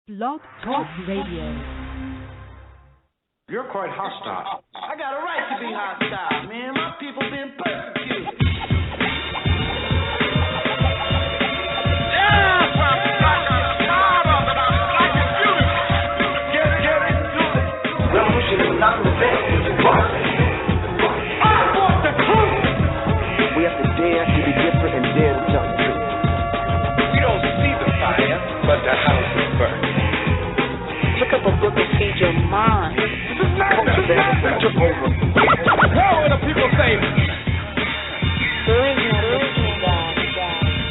Blog Talk Radio. You're quite hostile. I got a right to be hostile, man. My people been persecuted. Yeah, I'm tired of it. I'm like it's beautiful. Get into it. Revolution is not revenge, it's progress. I want the truth. We have to dare to be different and dare to tell the truth. We don't see the fire, but the house is burning. Look up a book and feed your mind. What do the people say? There is no God.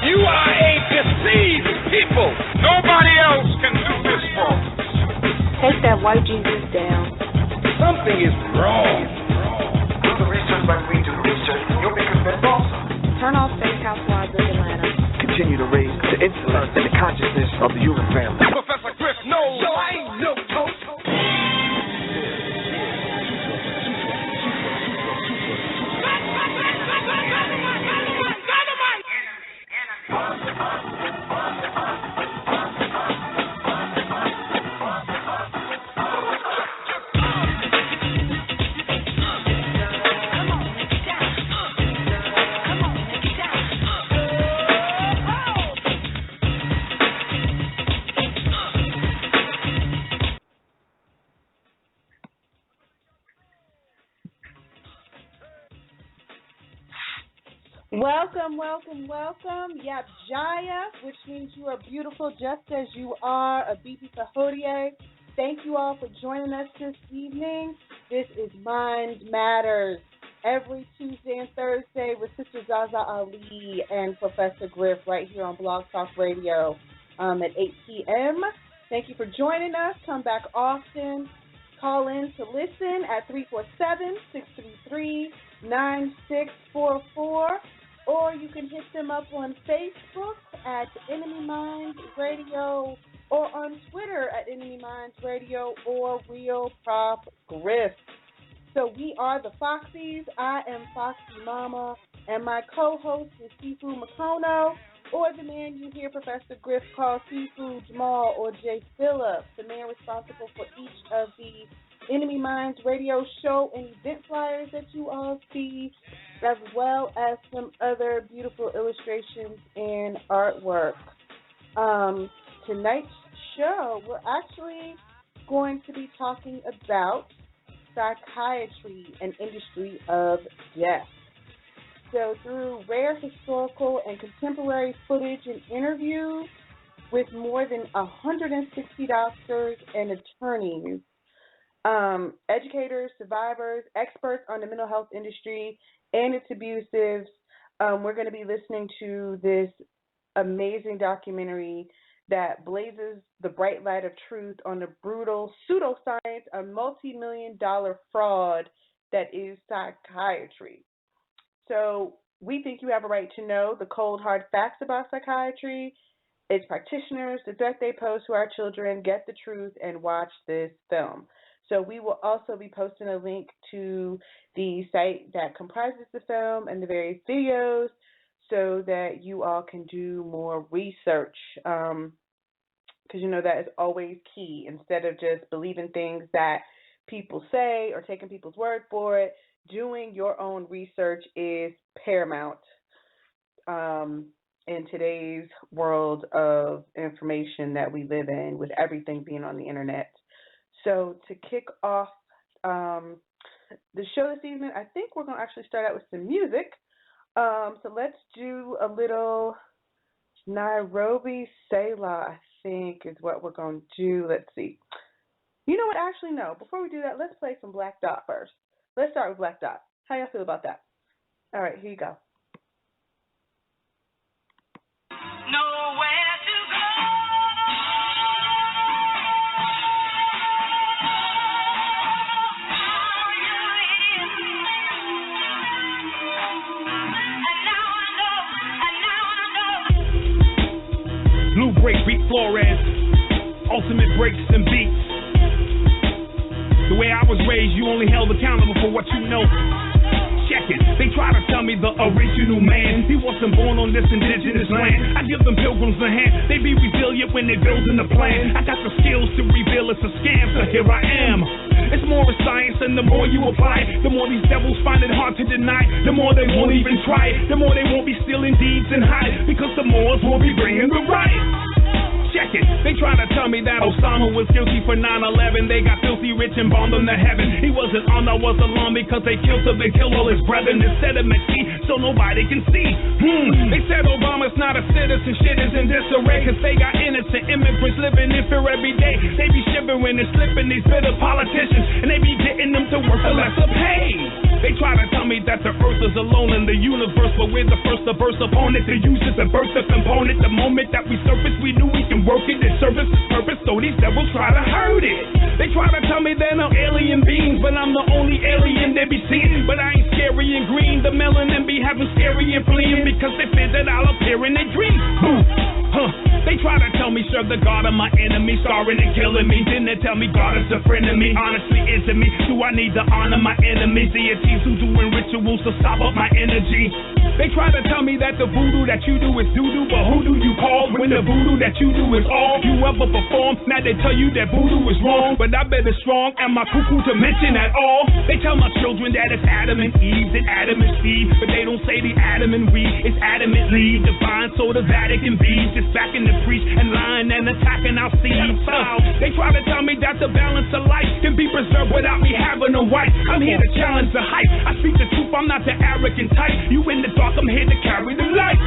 You are a deceived people. Nobody else can do this for us. Take that white Jesus down. Something is wrong. Do the research like we do research. You'll be convinced also. Turn off Fake Housewives of Atlanta. Continue to raise the intellect and the consciousness of the human family. Professor Griff knows. So I ain't no toast. Welcome. Yap Jaya, which means you are beautiful just as you are. Abibi Sahodie. Thank you all for joining us this evening. This is Mind Matters. Every Tuesday and Thursday with Sister ZaZa Ali and Professor Griff right here on Blog Talk Radio at 8 p.m. Thank you for joining us. Come back often. Call in to listen at 347-633-9644. Or you can hit them up on Facebook at NMEMindz Radio or on Twitter at NMEMindz Radio or Real Prop Griff. So we are the Foxies. I am Foxy Mama, and my co-host is Sifu Makono, or the man you hear Professor Griff call Sifu Jamal or Jay Phillips, the man responsible for each of the NMEMindz Radio show and event flyers that you all see, as well as some other beautiful illustrations and artwork. Tonight's show, we're actually going to be talking about psychiatry, an industry of death. So through rare historical and contemporary footage and interviews with more than 160 doctors and attorneys, educators, survivors, experts on the mental health industry and its abusives, we're going to be listening to this amazing documentary that blazes the bright light of truth on the brutal pseudoscience, a multi-million-dollar fraud that is psychiatry. So we think you have a right to know the cold, hard facts about psychiatry, its practitioners, the threat they pose to our children. Get the truth and watch this film. So we will also be posting a link to the site that comprises the film and the various videos so that you all can do more research, because you know that is always key. Instead of just believing things that people say or taking people's word for it, doing your own research is paramount in today's world of information that we live in, with everything being on the internet. So to kick off the show this evening, I think we're going to actually start out with some music. So let's do a little Nairobi Selah, I think is what we're going to do. Let's see. You know what? Actually, no. Before we do that, let's play some Black Dot first. Let's start with Black Dot. How y'all feel about that? All right, here you go. Nowhere to go. Blue break, beat Flores, ultimate breaks and beats. The way I was raised, you only held accountable for what you know. Check it. They try to tell me the original man, he wasn't born on this indigenous land. I give them pilgrims a hand, they be resilient when they building the plan. I got the skill here I am. It's more of science, and the more you apply, the more these devils find it hard to deny. The more they won't even try, the more they won't be stealing deeds and hide, because the Moors will be bringing the riot. Check it. They try to tell me that Osama was guilty for 9/11. They got filthy rich and bombed him to heaven. He wasn't on, I was alarmed because they killed him and killed all his brethren. Instead of Messi, so nobody can see. They said Obama's not a citizen. Shit is in disarray because they got innocent immigrants living in fear every day. They be shivering and slipping, these bitter politicians, and they be getting them to work for lesser pay. They try to tell me that the earth is alone in the universe, but we're the first to burst upon it, to use it, to burst the component. The moment that we surface, we knew we can work it. It serves its purpose, so these devils try to hurt it. They try to tell me they're no alien beings, but I'm the only alien they be seeing. But I ain't scary and green. The melanin be having scary and fleeing because they fear that I'll appear in their dreams. They try to tell me serve the God of my enemy, scarring and killing me. Then they tell me God is a friend of me. Honestly, is it me? Do I need to honor my enemies? Deities who doing rituals to stop up my energy. They try to tell me that the voodoo that you do is doo-doo, but who do you call when the voodoo that you do is all you ever perform? Now they tell you that voodoo is wrong, but I bet it's strong. Am I cuckoo to mention at all? They tell my children that it's Adam and Eve, and Adam and Steve, but they don't say the Adam and we. It's adamantly divine, so the Vatican be just backing the priest and lying and attacking our seeds. They try to tell me that the balance of life can be preserved without me having a wife. I'm here to challenge the hype. I speak the truth, I'm not the arrogant type. You in the dark, I'm here to carry the light.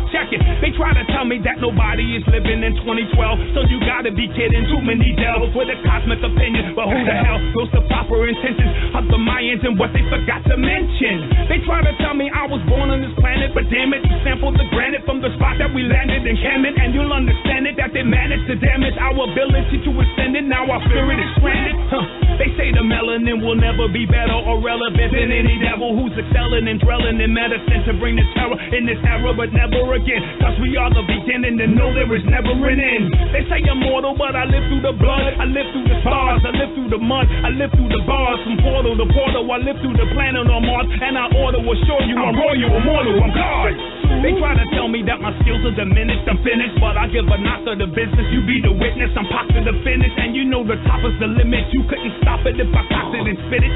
Check it. They try to tell me that nobody is living in 2012, so you gotta be kidding. Too many devils with a cosmic opinion, but who the hell knows the proper intentions of the Mayans and what they forgot to mention? They try to tell me I was born on this planet, but damn it, sampled the granite from the spot that we landed in Kemet, and you'll understand it that they managed to damage our ability to ascend it. Now our spirit is stranded. They say the melanin will never be better or relevant than any devil who's excelling and dwelling in medicine to bring the terror in this era, but never again, cause we are the beginning and know there is never an end. They say I'm mortal, but I live through the blood, I live through the stars, I live through the mud, I live through the bars, from portal to portal, I live through the planet on Mars, and I order will show you I'm royal, immortal, I'm God. They try to tell me that my skills are diminished, I'm finished, but I give a knock to the business, you be the witness, I'm pop to the finish, and you know the top is the limit, you couldn't stop it if I cocked it and spit it.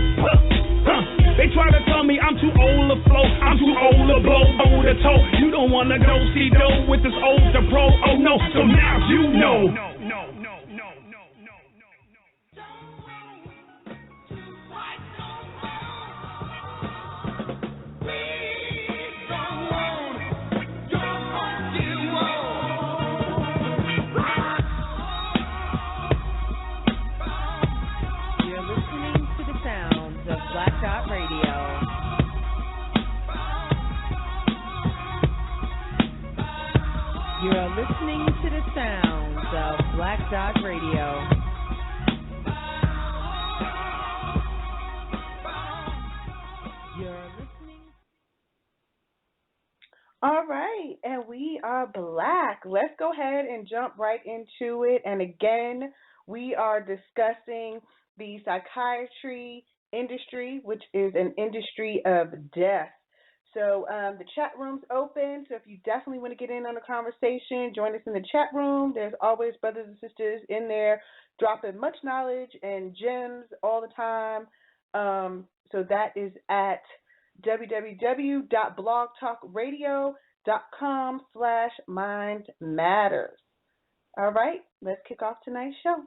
They try to tell me I'm too old to flow, I'm too old to blow, old to toe. You don't wanna go see dough with this old to pro. Oh no, so now you know. You're listening to the sounds of Black Dot Radio. You're listening. All right, and we are black. Let's go ahead and jump right into it. And again, we are discussing the psychiatry industry, which is an industry of death. So the chat room's open, so if you definitely want to get in on the conversation, join us in the chat room. There's always brothers and sisters in there dropping much knowledge and gems all the time. So that is at www.blogtalkradio.com/mindmatters. All right, let's kick off tonight's show.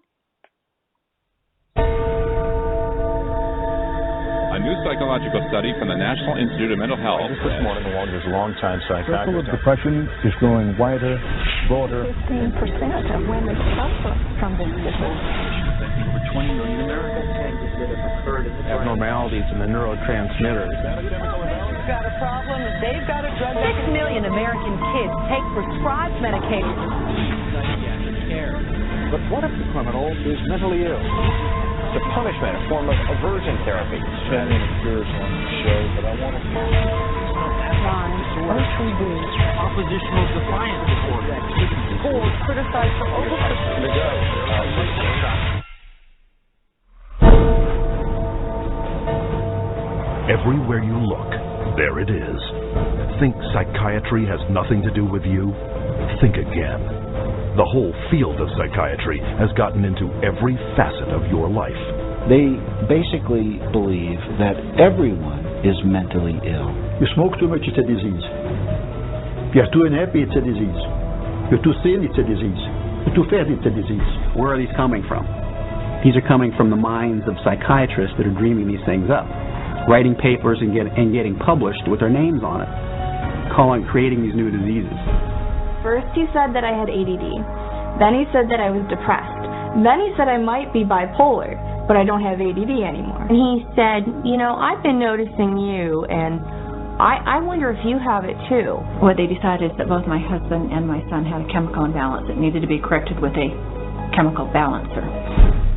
A new psychological study from the National Institute of Mental Health. This morning, along with longtime psychiatrist. The circle of depression is growing wider, broader. 15% of women suffer from this disorder. Over 20 million Americans that have occurred in the abnormalities in the neurotransmitters. You've got a problem, they've got a drug. 6 million American kids take prescribed medication. Psychiatric care. But what if the criminal is mentally ill? The punishment, a form of aversion therapy. Spending spiritual on the show, but I want to mostly do oppositional defiance disorder. or criticized for Everywhere you look, there it is. Think psychiatry has nothing to do with you? Think again. The whole field of psychiatry has gotten into every facet of your life. They basically believe that everyone is mentally ill. You smoke too much, it's a disease. If you're too unhappy, it's a disease. You're too thin, it's a disease. You're too fat, it's a disease. Where are these coming from? These are coming from the minds of psychiatrists that are dreaming these things up, writing papers and getting published with their names on it, creating these new diseases. First he said that I had ADD. Then he said that I was depressed. Then he said I might be bipolar, but I don't have ADD anymore. And he said, you know, I've been noticing you, and I wonder if you have it too. What they decided is that both my husband and my son had a chemical imbalance that needed to be corrected with a chemical balancer.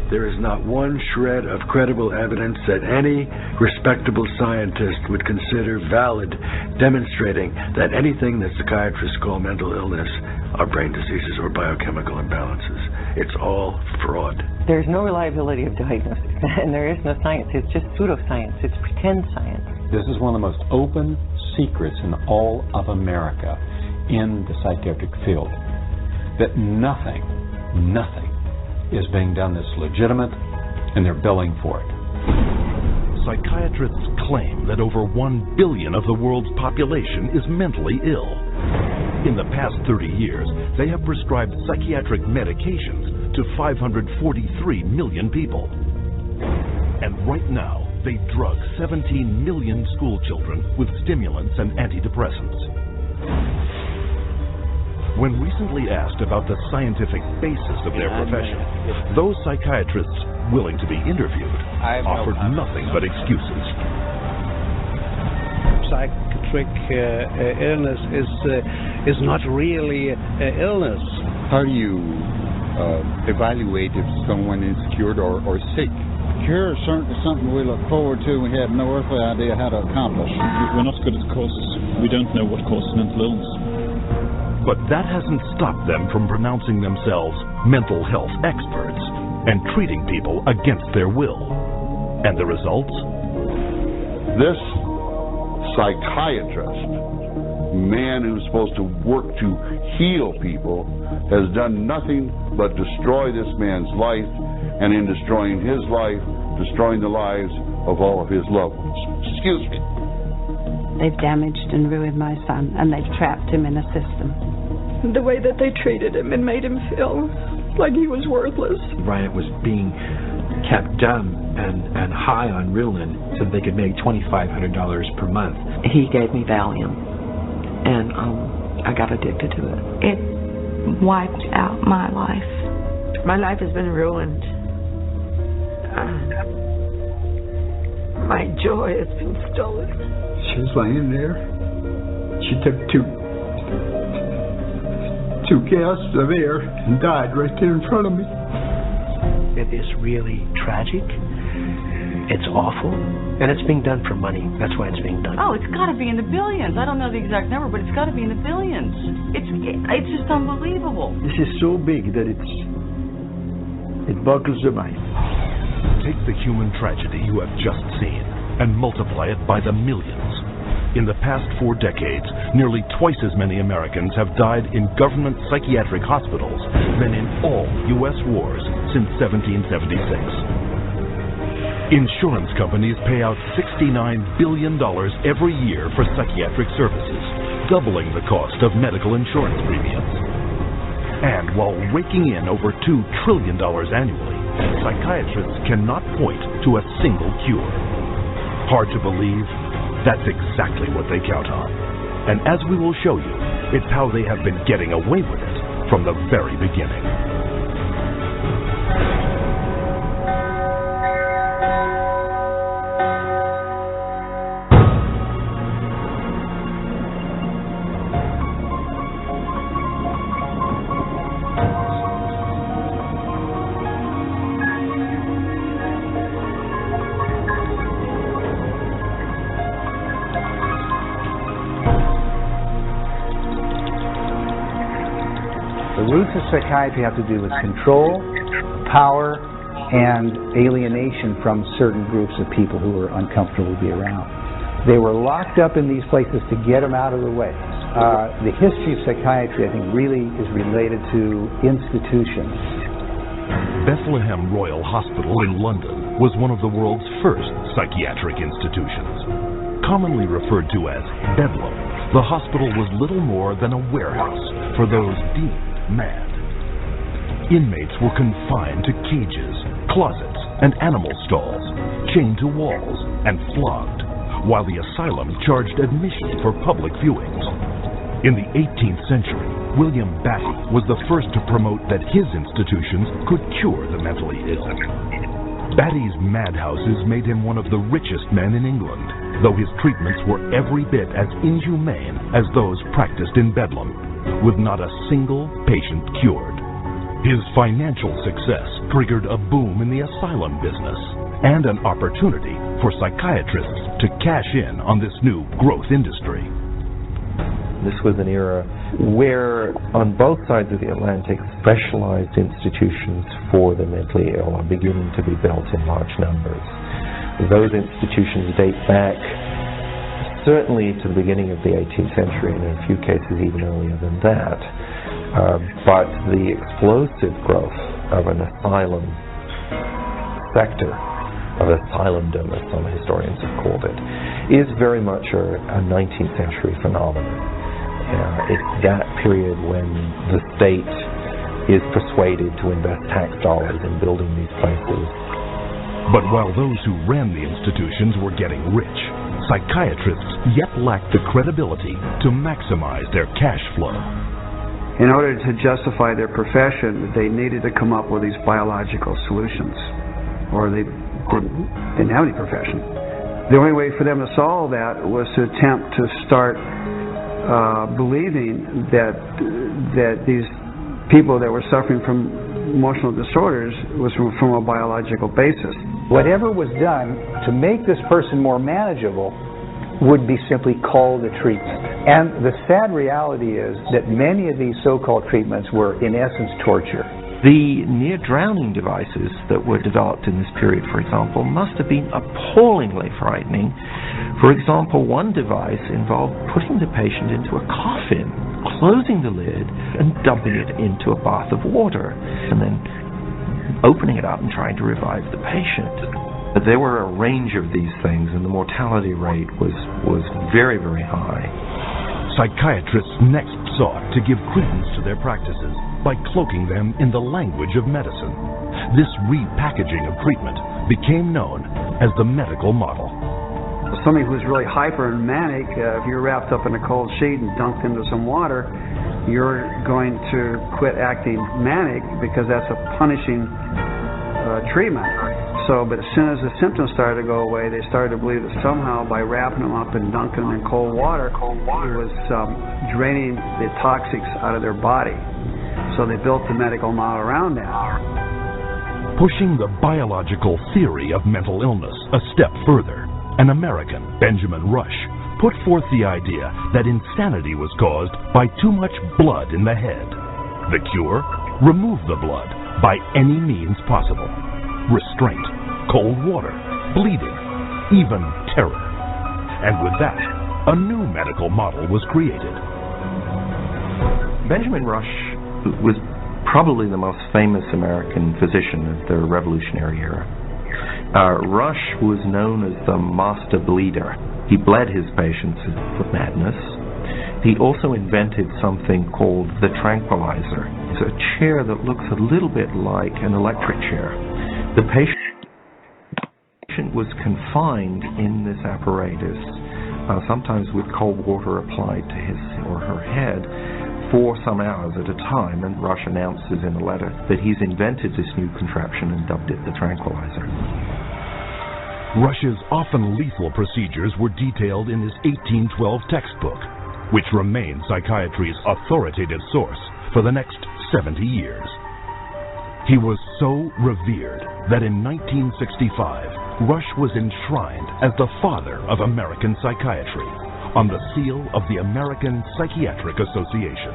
There is not one shred of credible evidence that any respectable scientist would consider valid demonstrating that anything that psychiatrists call mental illness are brain diseases or biochemical imbalances. It's all fraud. There's no reliability of diagnosis, and there is no science. It's just pseudoscience. It's pretend science. This is one of the most open secrets in all of America in the psychiatric field, that nothing is being done that's legitimate, and they're billing for it. Psychiatrists claim that over 1 billion of the world's population is mentally ill. In the past 30 years, they have prescribed psychiatric medications to 543 million people. And right now, they drug 17 million school children with stimulants and antidepressants. When recently asked about the scientific basis of their profession, those psychiatrists willing to be interviewed offered nothing but excuses. Psychiatric illness is not really illness. How do you evaluate if someone is cured or sick? Cure is certainly something we look forward to. We have no earthly idea how to accomplish. We're not good at the causes. We don't know what causes mental illness. But that hasn't stopped them from pronouncing themselves mental health experts and treating people against their will. And the results? This psychiatrist, man who's supposed to work to heal people, has done nothing but destroy this man's life, and in destroying his life, destroying the lives of all of his loved ones. Excuse me. They've damaged and ruined my son, and they've trapped him in a system. The way that they treated him and made him feel like he was worthless. Bryant was being kept dumb and high on Ritalin so that they could make $2,500 per month. He gave me Valium, and I got addicted to it. It wiped out my life. My life has been ruined. My joy has been stolen. She was laying there. She took two gasps of air and died right there in front of me. It is really tragic. It's awful. And it's being done for money. That's why it's being done. Oh, it's got to be in the billions. I don't know the exact number, but it's got to be in the billions. It's just unbelievable. This is so big that it boggles the mind. Take the human tragedy you have just seen and multiply it by the millions. In the past 4 decades, nearly twice as many Americans have died in government psychiatric hospitals than in all U.S. wars since 1776. Insurance companies pay out $69 billion every year for psychiatric services, doubling the cost of medical insurance premiums. And while raking in over $2 trillion annually, psychiatrists cannot point to a single cure. Hard to believe? That's exactly what they count on. And as we will show you, it's how they have been getting away with it from the very beginning. The roots of psychiatry have to do with control, power, and alienation from certain groups of people who are uncomfortable to be around. They were locked up in these places to get them out of the way. the history of psychiatry, I think, really is related to institutions. Bethlehem Royal Hospital in London was one of the world's first psychiatric institutions. Commonly referred to as Bedlam, the hospital was little more than a warehouse for those deemed mad. Inmates were confined to cages, closets, and animal stalls, chained to walls, and flogged, while the asylum charged admission for public viewings. In the 18th century, William Batty was the first to promote that his institutions could cure the mentally ill. Batty's madhouses made him one of the richest men in England, though his treatments were every bit as inhumane as those practiced in Bedlam, with not a single patient cured. His financial success triggered a boom in the asylum business and an opportunity for psychiatrists to cash in on this new growth industry. This was an era where, on both sides of the Atlantic, specialized institutions for the mentally ill are beginning to be built in large numbers. Those institutions date back certainly to the beginning of the 18th century, and in a few cases even earlier than that. But the explosive growth of an asylum sector, of asylumdom, as some historians have called it, is very much a 19th century phenomenon. It's that period when the state is persuaded to invest tax dollars in building these places. But while those who ran the institutions were getting rich, psychiatrists yet lacked the credibility to maximize their cash flow. In order to justify their profession, they needed to come up with these biological solutions, or they didn't have any profession. The only way for them to solve that was to attempt to start believing that these people that were suffering from emotional disorders was from a biological basis. Whatever was done to make this person more manageable would be simply called a treatment. And the sad reality is that many of these so-called treatments were, in essence, torture. The near-drowning devices that were developed in this period, for example, must have been appallingly frightening. For example, one device involved putting the patient into a coffin, closing the lid, and dumping it into a bath of water, and then opening it up and trying to revive the patient. But there were a range of these things, and the mortality rate was very, very high. Psychiatrists next sought to give credence to their practices by cloaking them in the language of medicine. This repackaging of treatment became known as the medical model. Somebody who's really hyper and manic, if you're wrapped up in a cold sheet and dunked into some water, you're going to quit acting manic because that's a punishing treatment. But as soon as the symptoms started to go away, they started to believe that somehow by wrapping them up and dunking them in cold water, it was draining the toxics out of their body. So they built the medical model around that. Pushing the biological theory of mental illness a step further, an American, Benjamin Rush, put forth the idea that insanity was caused by too much blood in the head. The cure? Remove the blood by any means possible. Restraint, cold water, bleeding, even terror. And with that, a new medical model was created. Benjamin Rush was probably the most famous American physician of the Revolutionary era. Rush was known as the master bleeder. He bled his patients for madness. He also invented something called the tranquilizer. It's a chair that looks a little bit like an electric chair. The patient was confined in this apparatus, sometimes with cold water applied to his or her head, for some hours at a time, and Rush announces in a letter that he's invented this new contraption and dubbed it the tranquilizer. Rush's often lethal procedures were detailed in his 1812 textbook, which remained psychiatry's authoritative source for the next 70 years. He was so revered that in 1965, Rush was enshrined as the father of American psychiatry on the seal of the American Psychiatric Association.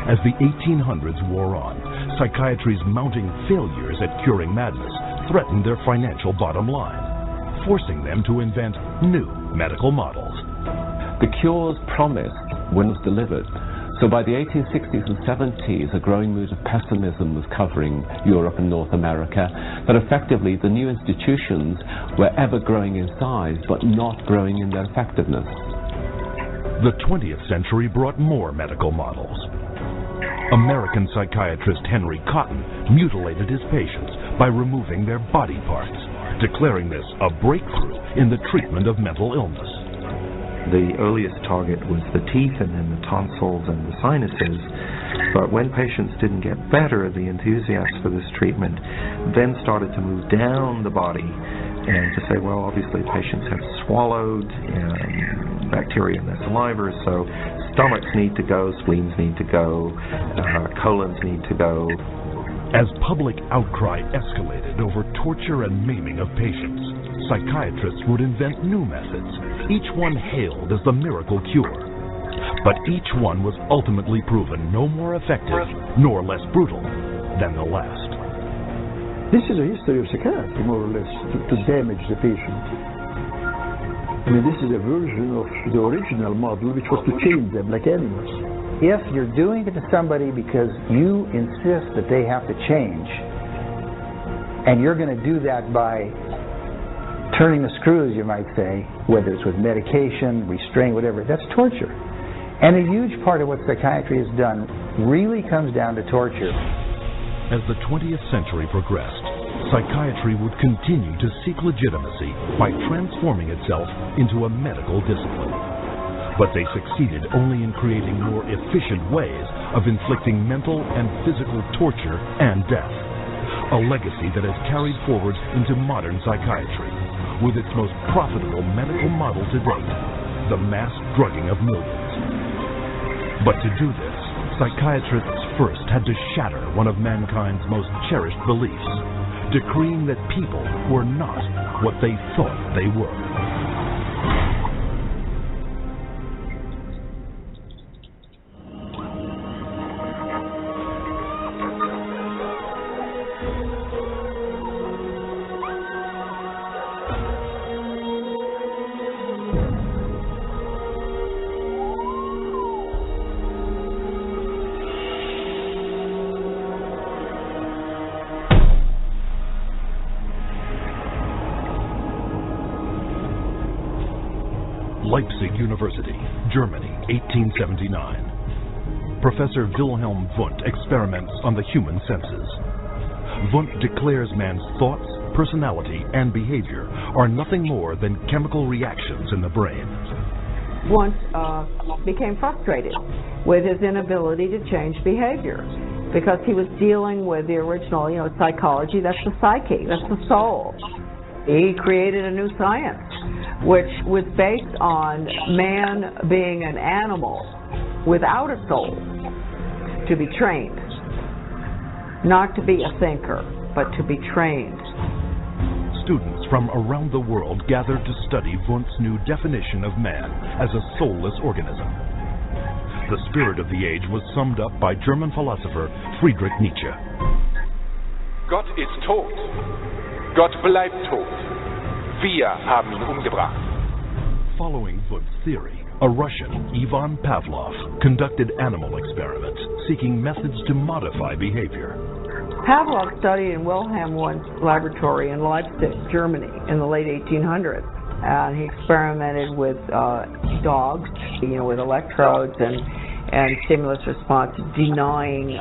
As the 1800s wore on, psychiatry's mounting failures at curing madness threatened their financial bottom line, forcing them to invent new medical models. The cures promised weren't delivered. So by the 1860s and 70s, a growing mood of pessimism was covering Europe and North America, that effectively the new institutions were ever growing in size, but not growing in their effectiveness. The 20th century brought more medical models. American psychiatrist Henry Cotton mutilated his patients by removing their body parts, declaring this a breakthrough in the treatment of mental illness. The earliest target was the teeth and then the tonsils and the sinuses, but when patients didn't get better, the enthusiasts for this treatment then started to move down the body and to say, well, obviously patients have swallowed bacteria in their saliva, so stomachs need to go, spleens need to go, colons need to go. As public outcry escalated over torture and maiming of patients, psychiatrists would invent new methods, each one hailed as the miracle cure. But each one was ultimately proven no more effective nor less brutal than the last. This is a history of psychiatry, more or less, to damage the patient. I mean, this is a version of the original model, which was to chain them like animals. If you're doing it to somebody because you insist that they have to change, and you're going to do that by turning the screws, you might say, whether it's with medication, restraint, whatever, that's torture. And a huge part of what psychiatry has done really comes down to torture. As the 20th century progressed, psychiatry would continue to seek legitimacy by transforming itself into a medical discipline. But they succeeded only in creating more efficient ways of inflicting mental and physical torture and death. A legacy that has carried forward into modern psychiatry, with its most profitable medical model to date, the mass drugging of millions. But to do this, psychiatrists first had to shatter one of mankind's most cherished beliefs, decreeing that people were not what they thought they were. Leipzig University, Germany, 1879. Professor Wilhelm Wundt experiments on the human senses. Wundt declares man's thoughts, personality, and behavior are nothing more than chemical reactions in the brain. Wundt became frustrated with his inability to change behavior because he was dealing with the original, psychology, that's the psyche, that's the soul. He created a new science, which was based on man being an animal without a soul, to be trained. Not to be a thinker, but to be trained. Students from around the world gathered to study Wundt's new definition of man as a soulless organism. The spirit of the age was summed up by German philosopher Friedrich Nietzsche. Gott ist tot. Gott bleibt tot. Wir haben ihn umgebracht. Following Wundt's theory, a Russian, Ivan Pavlov, conducted animal experiments seeking methods to modify behavior. Pavlov studied in Wilhelm Wundt's laboratory in Leipzig, Germany, in the late 1800s. And he experimented with dogs, with electrodes and stimulus response, denying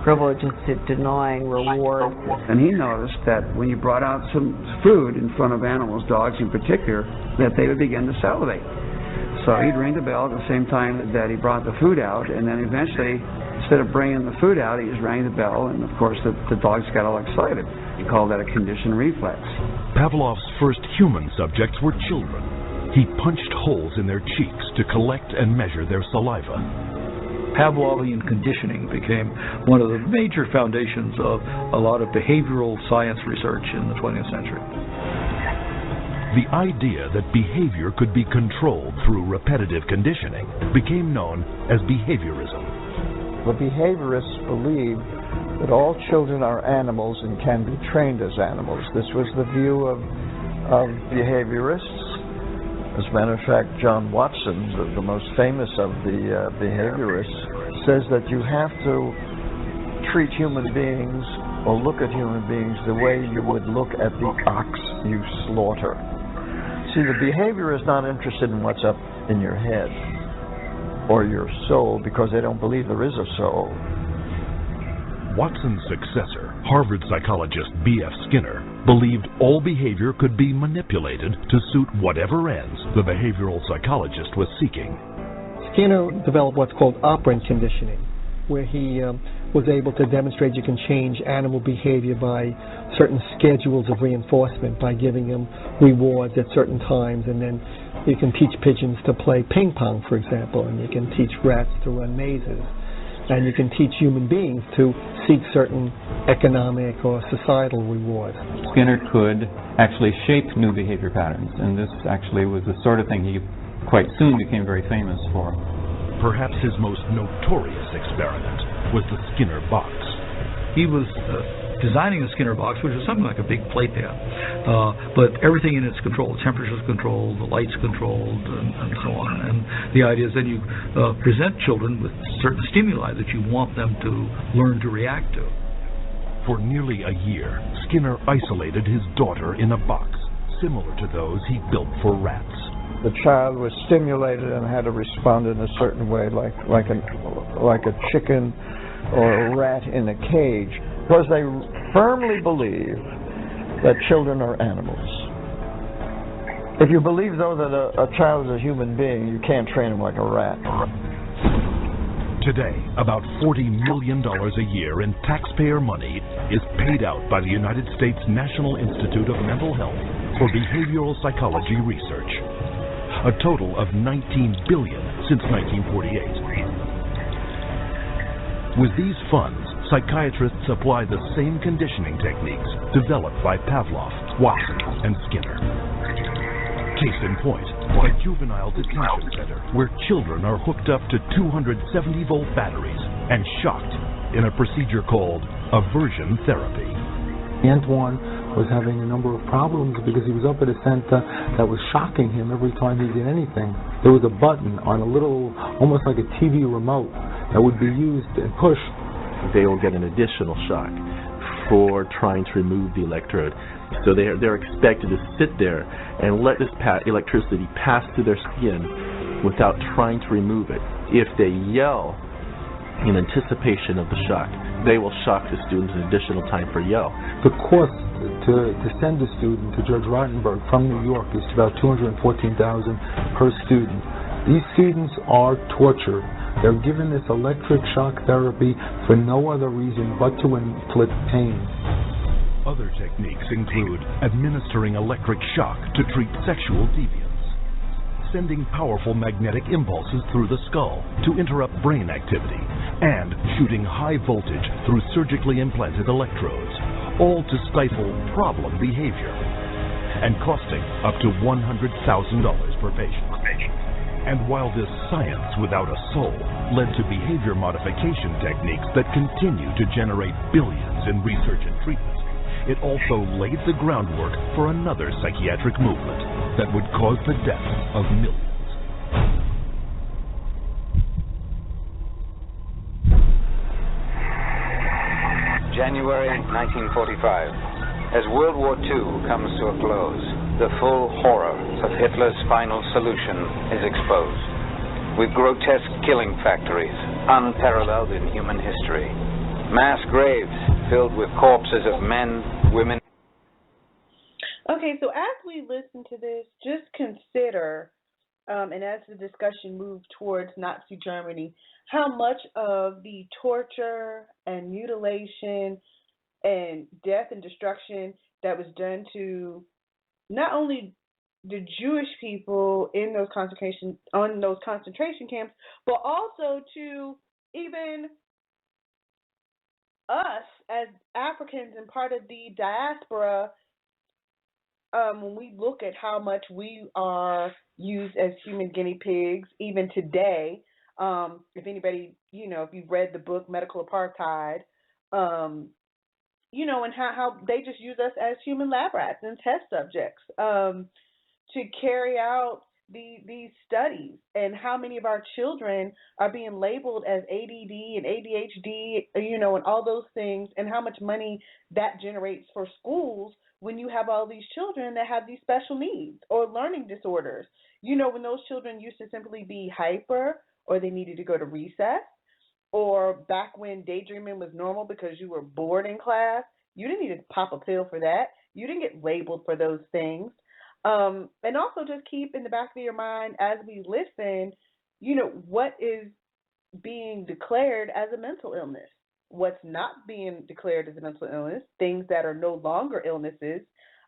privileges, denying rewards. And he noticed that when you brought out some food in front of animals, dogs in particular, that they would begin to salivate. So he'd ring the bell at the same time that he brought the food out, and then eventually, instead of bringing the food out, he just rang the bell, and of course the dogs got all excited. He called that a conditioned reflex. Pavlov's first human subjects were children. He punched holes in their cheeks to collect and measure their saliva. Pavlovian conditioning became one of the major foundations of a lot of behavioral science research in the 20th century. The idea that behavior could be controlled through repetitive conditioning became known as behaviorism. The behaviorists believed that all children are animals and can be trained as animals. This was the view of behaviorists. As a matter of fact, John Watson, the most famous of the behaviorists, says that you have to treat human beings or look at human beings the way you would look at the ox you slaughter. See, the behavior is not interested in what's up in your head or your soul, because they don't believe there is a soul. Watson's successor, Harvard psychologist B.F. Skinner, believed all behavior could be manipulated to suit whatever ends the behavioral psychologist was seeking. Skinner developed what's called operant conditioning, where he was able to demonstrate you can change animal behavior by certain schedules of reinforcement, by giving them rewards at certain times, and then you can teach pigeons to play ping pong, for example, and you can teach rats to run mazes, and you can teach human beings to seek certain economic or societal rewards. Skinner could actually shape new behavior patterns, and this actually was the sort of thing he quite soon became very famous for. Perhaps his most notorious experiment was the Skinner box. He was designing the Skinner box, which is something like a big playpen, but everything in it's controlled. Temperature's controlled, the light's controlled, and so on. And the idea is then you present children with certain stimuli that you want them to learn to react to. For nearly a year, Skinner isolated his daughter in a box, similar to those he built for rats. The child was stimulated and had to respond in a certain way, like a chicken or a rat in a cage, because they firmly believe that children are animals. If you believe, though, that a child is a human being, you can't train him like a rat. Today, about $40 million a year in taxpayer money is paid out by the United States National Institute of Mental Health for behavioral psychology research. A total of $19 billion since 1948. With these funds, psychiatrists apply the same conditioning techniques developed by Pavlov, Watson, and Skinner. Case in point, a juvenile detention center where children are hooked up to 270-volt batteries and shocked in a procedure called aversion therapy. Antoine was having a number of problems because he was up at a center that was shocking him every time he did anything. There was a button on a little, almost like a TV remote, that would be used and pushed. They will get an additional shock for trying to remove the electrode. So they're expected to sit there and let this electricity pass through their skin without trying to remove it. If they yell in anticipation of the shock, they will shock the students an additional time for yell. The cost to send a student to Judge Rottenberg from New York is about $214,000 per student. These students are tortured. They're given this electric shock therapy for no other reason but to inflict pain. Other techniques include administering electric shock to treat sexual deviance, sending powerful magnetic impulses through the skull to interrupt brain activity, and shooting high voltage through surgically implanted electrodes, all to stifle problem behavior, and costing up to $100,000 per patient. And while this science without a soul led to behavior modification techniques that continue to generate billions in research and treatment, it also laid the groundwork for another psychiatric movement that would cause the deaths of millions. January 1945. As World War II comes to a close, the full horror of Hitler's final solution is exposed, with grotesque killing factories unparalleled in human history, mass graves filled with corpses of men, women. Okay, so as we listen to this, just consider, and as the discussion moves towards Nazi Germany, how much of the torture and mutilation and death and destruction that was done to not only the Jewish people in those concentration camps, but also to even us as Africans and part of the diaspora. When we look at how much we are used as human guinea pigs, even today, if anybody, if you've read the book Medical Apartheid, and how they just use us as human lab rats and test subjects to carry out these studies and how many of our children are being labeled as ADD and ADHD, you know, and all those things, and how much money that generates for schools when you have all these children that have these special needs or learning disorders. You know, when those children used to simply be hyper, or they needed to go to recess, or back when daydreaming was normal because you were bored in class, you didn't need to pop a pill for that. You didn't get labeled for those things. And also just keep in the back of your mind as we listen, you know, what is being declared as a mental illness, what's not being declared as a mental illness, things that are no longer illnesses,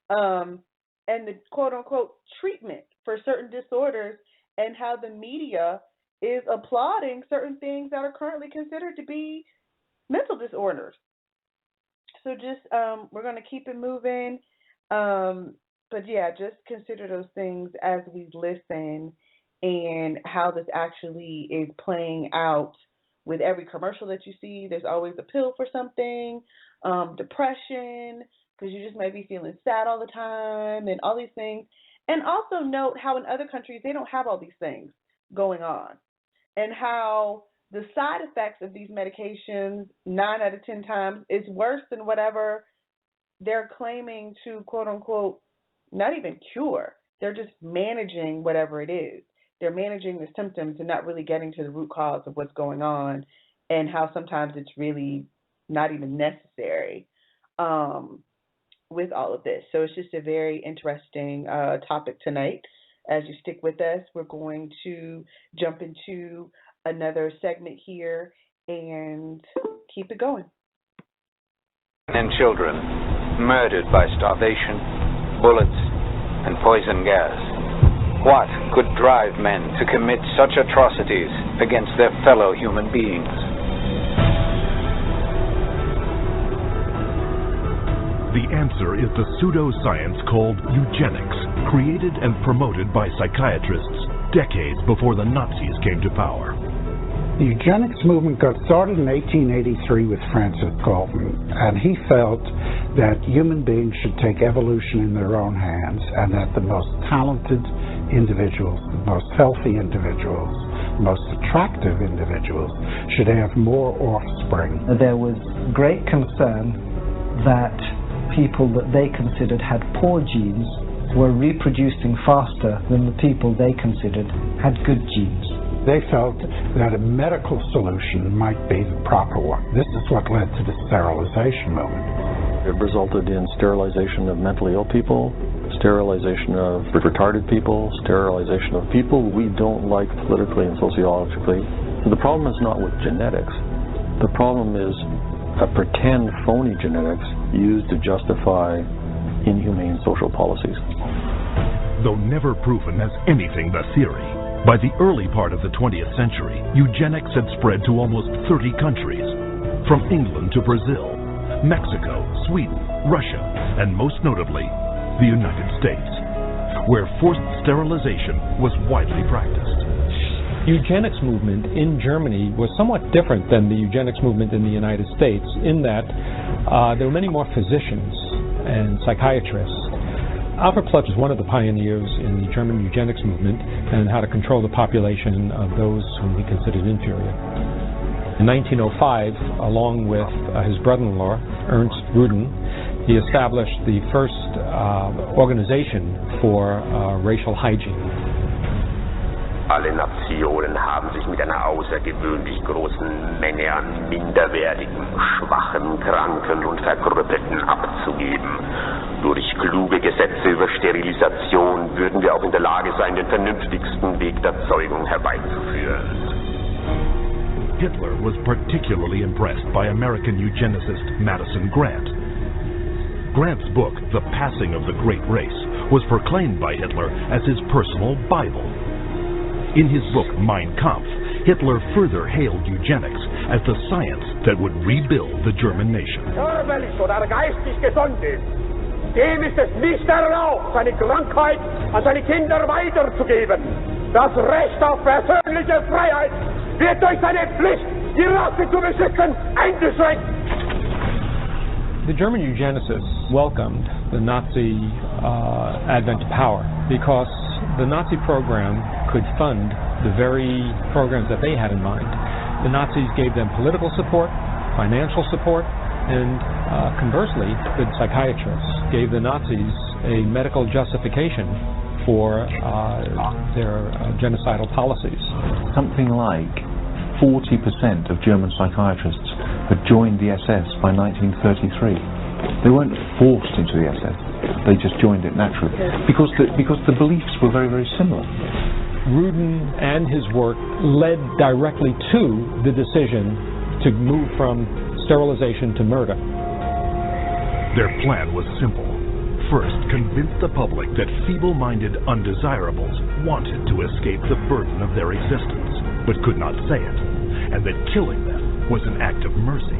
and the quote-unquote treatment for certain disorders, and how the media is applauding certain things that are currently considered to be mental disorders. So just, we're going to keep it moving. But yeah, just consider those things as we listen, and how this actually is playing out with every commercial that you see. There's always a pill for something, depression, because you just might be feeling sad all the time, and all these things. And also note how in other countries they don't have all these things going on, and how the side effects of these medications 9 out of 10 times is worse than whatever they're claiming to quote unquote not even cure. They're just managing whatever it is. They're managing the symptoms and not really getting to the root cause of what's going on, and how sometimes it's really not even necessary with all of this. So it's just a very interesting topic tonight. As you stick with us, we're going to jump into another segment here and keep it going. And children murdered by starvation, bullets, and poison gas. What could drive men to commit such atrocities against their fellow human beings? The answer is the pseudoscience called eugenics, created and promoted by psychiatrists decades before the Nazis came to power. The eugenics movement got started in 1883 with Francis Galton, and he felt that human beings should take evolution in their own hands, and that the most talented individuals, the most healthy individuals, the most attractive individuals should have more offspring. There was great concern that people that they considered had poor genes were reproducing faster than the people they considered had good genes. They felt that a medical solution might be the proper one. This is what led to the sterilization movement. It resulted in sterilization of mentally ill people, sterilization of retarded people, sterilization of people we don't like politically and sociologically. The problem is not with genetics. The problem is a pretend phony genetics used to justify inhumane social policies. Though never proven as anything but theory, by the early part of the 20th century, eugenics had spread to almost 30 countries, from England to Brazil, Mexico, Sweden, Russia, and most notably, the United States, where forced sterilization was widely practiced. Eugenics movement in Germany was somewhat different than the eugenics movement in the United States, in that there were many more physicians and psychiatrists. Alfred Ploetz was one of the pioneers in the German eugenics movement and how to control the population of those whom he considered inferior. In 1905, along with his brother-in-law, Ernst Rudin, he established the first organization for racial hygiene. Alle Nationen haben sich mit einer außergewöhnlich großen Menge an minderwertigen, schwachen, kranken und Verkrüppelten abzugeben. Durch kluge Gesetze über Sterilisation würden wir auch in der Lage sein, den vernünftigsten Weg der Zeugung herbeizuführen. Hitler was particularly impressed by American eugenicist Madison Grant. Grant's book, The Passing of the Great Race, was proclaimed by Hitler as his personal Bible. In his book, Mein Kampf, Hitler further hailed eugenics as the science that would rebuild the German nation. Körperlich oder geistig gesund ist, dem ist es nicht erlaubt, seine Krankheit an seine Kinder weiterzugeben. Das Recht auf persönliche Freiheit wird durch seine Pflicht, die Rasse zu beschützen, eingeschränkt. The German eugenicists welcomed the Nazi advent to power because the Nazi program could fund the very programs that they had in mind. The Nazis gave them political support, financial support, and conversely, the psychiatrists gave the Nazis a medical justification for their genocidal policies. Something like 40% of German psychiatrists had joined the SS by 1933. They weren't forced into the SS, they just joined it naturally, because the beliefs were very, very similar. Rudin and his work led directly to the decision to move from sterilization to murder. Their plan was simple. First, convince the public that feeble-minded undesirables wanted to escape the burden of their existence, but could not say it, and that killing them was an act of mercy.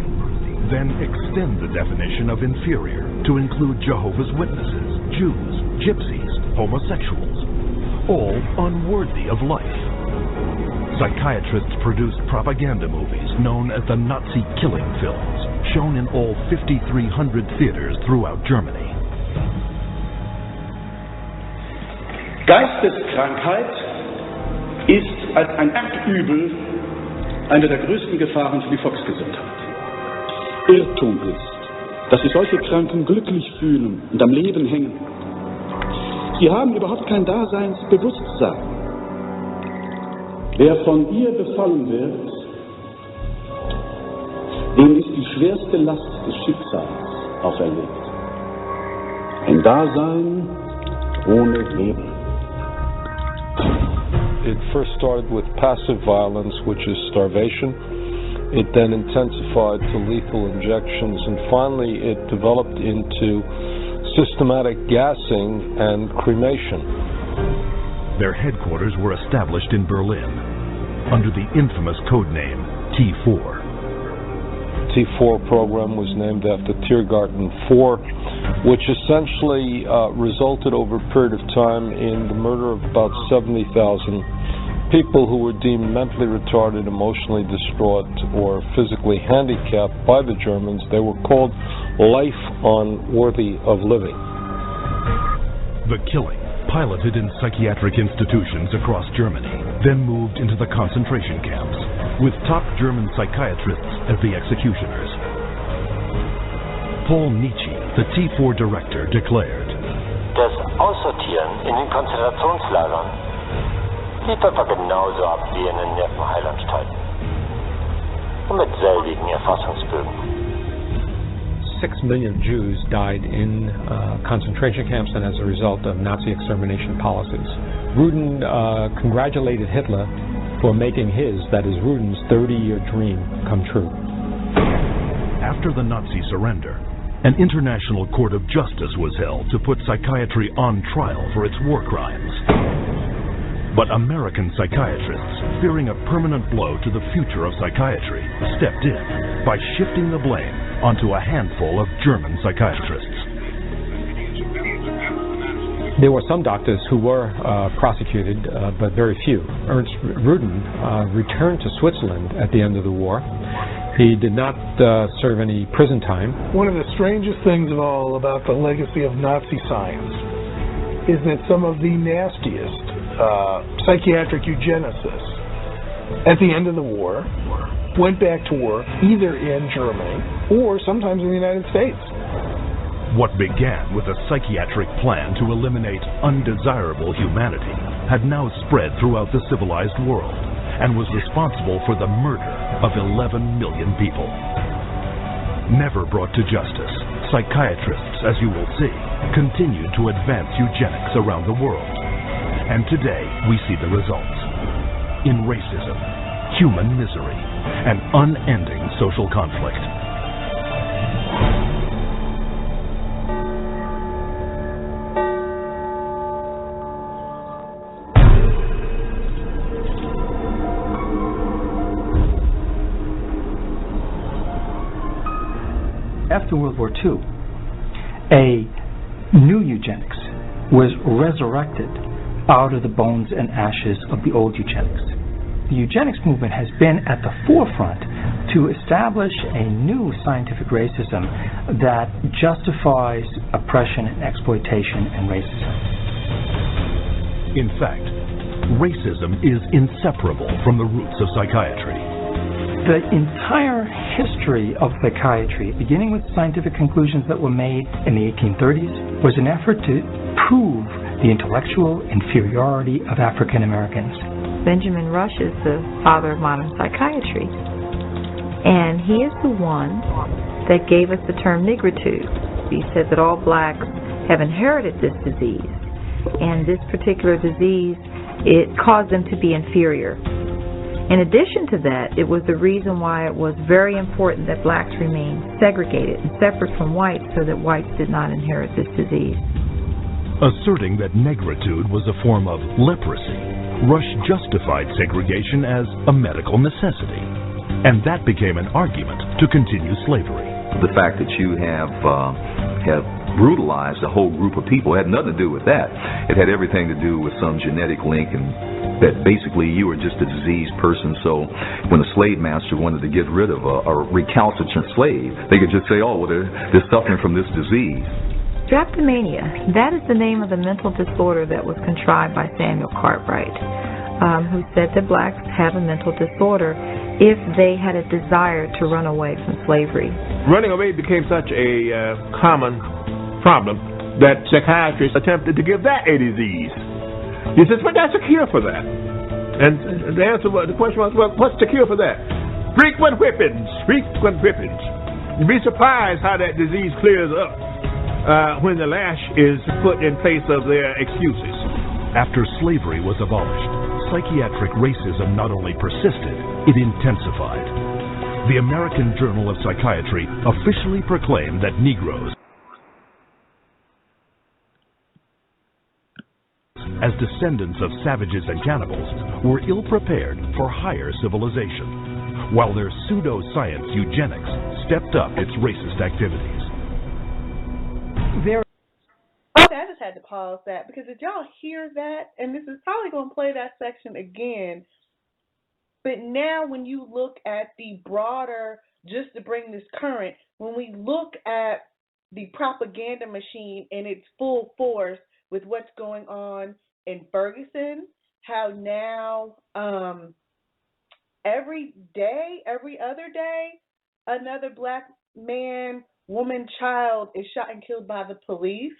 Then extend the definition of inferior to include Jehovah's Witnesses, Jews, gypsies, homosexuals, all unworthy of life. Psychiatrists produced propaganda movies known as the Nazi killing films, shown in all 5,300 theaters throughout Germany. Geisteskrankheit ist als ein Erbübel eine der größten Gefahren für die Volksgesundheit. Irrtum ist, dass sich solche Kranken glücklich fühlen und am Leben hängen. Sie haben überhaupt kein Daseinsbewusstsein. Wer von ihr befallen wird, dem ist die schwerste Last des Schicksals auferlegt. Ein Dasein ohne Leben. It first started with passive violence, which is starvation. It then intensified to lethal injections, and finally it developed into systematic gassing and cremation. Their headquarters were established in Berlin under the infamous code name T4. T4 program was named after Tiergarten 4, which essentially resulted over a period of time in the murder of about 70,000 people who were deemed mentally retarded, emotionally distraught, or physically handicapped by the Germans. They were called life unworthy of living. The killing, piloted in psychiatric institutions across Germany, then moved into the concentration camps, with top German psychiatrists as the executioners. Paul Nietzsche, the T4 director, declared, Das Aussortieren in den Konzentrationslagern lief etwa genauso ab wie in den Nervenheilanstalten. Und mit selbigen Erfassungsbögen. 6 million Jews died in concentration camps and as a result of Nazi extermination policies. Rudin congratulated Hitler for making his, that is Rudin's, 30-year dream come true. After the Nazi surrender, an international court of justice was held to put psychiatry on trial for its war crimes. But American psychiatrists, fearing a permanent blow to the future of psychiatry, stepped in by shifting the blame onto a handful of German psychiatrists. There were some doctors who were prosecuted, but very few. Ernst Rudin returned to Switzerland at the end of the war. He did not serve any prison time. One of the strangest things of all about the legacy of Nazi science is that some of the nastiest psychiatric eugenicists at the end of the war went back to work either in Germany or sometimes in the United States. What began with a psychiatric plan to eliminate undesirable humanity had now spread throughout the civilized world and was responsible for the murder of 11 million people. Never brought to justice, psychiatrists, as you will see, continued to advance eugenics around the world. And today we see the results in racism, human misery, and unending social conflict. After World War II, a new eugenics was resurrected out of the bones and ashes of the old eugenics. The eugenics movement has been at the forefront to establish a new scientific racism that justifies oppression and exploitation and racism. In fact, racism is inseparable from the roots of psychiatry. The entire history of psychiatry, beginning with scientific conclusions that were made in the 1830s, was an effort to prove the intellectual inferiority of African Americans. Benjamin Rush is the father of modern psychiatry, and he is the one that gave us the term nigritude. He said that all blacks have inherited this disease, and this particular disease, it caused them to be inferior. In addition to that, it was the reason why it was very important that blacks remain segregated and separate from whites so that whites did not inherit this disease. Asserting that negritude was a form of leprosy, Rush justified segregation as a medical necessity, and that became an argument to continue slavery. The fact that you have brutalized a whole group of people had nothing to do with that. It had everything to do with some genetic link, and that basically you were just a diseased person. So when a slave master wanted to get rid of a recalcitrant slave, they could just say, oh, well, they're suffering from this disease. Drapetomania, that is the name of the mental disorder that was contrived by Samuel Cartwright, who said that blacks have a mental disorder if they had a desire to run away from slavery. Running away became such a common problem that psychiatrists attempted to give that a disease. He says, but that's a cure for that. And the answer was, the question was, well, what's the cure for that? Frequent whippings, frequent whippings. You'd be surprised how that disease clears up when the lash is put in place of their excuses. After slavery was abolished, psychiatric racism not only persisted, it intensified. The American Journal of Psychiatry officially proclaimed that Negroes, as descendants of savages and cannibals, were ill-prepared for higher civilization, while their pseudoscience eugenics stepped up its racist activities. I just had to pause that, because did y'all hear that? And this is probably going to play that section again. But now when you look at the broader, just to bring this current, when we look at the propaganda machine in its full force with what's going on in Ferguson, how now every day, every other day, another black man, woman, child is shot and killed by the police.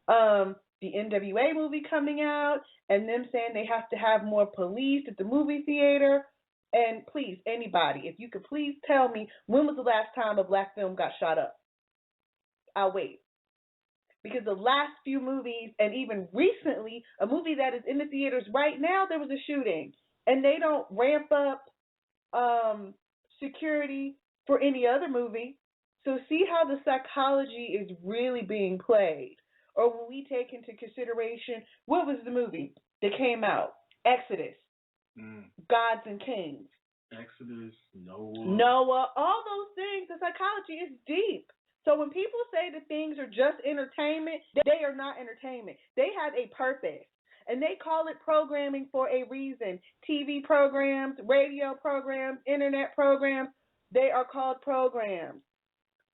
The NWA movie coming out and them saying they have to have more police at the movie theater. And please, anybody, if you could please tell me, when was the last time a black film got shot up? I'll wait. Because the last few movies, and even recently, a movie that is in the theaters right now, there was a shooting. And they don't ramp up security for any other movie. So see how the psychology is really being played. Or when we take into consideration, what was the movie that came out? Exodus. Gods and Kings. Exodus, Noah, all those things, the psychology is deep. So when people say that things are just entertainment, they are not entertainment. They have a purpose. And they call it programming for a reason. TV programs, radio programs, internet programs, they are called programs.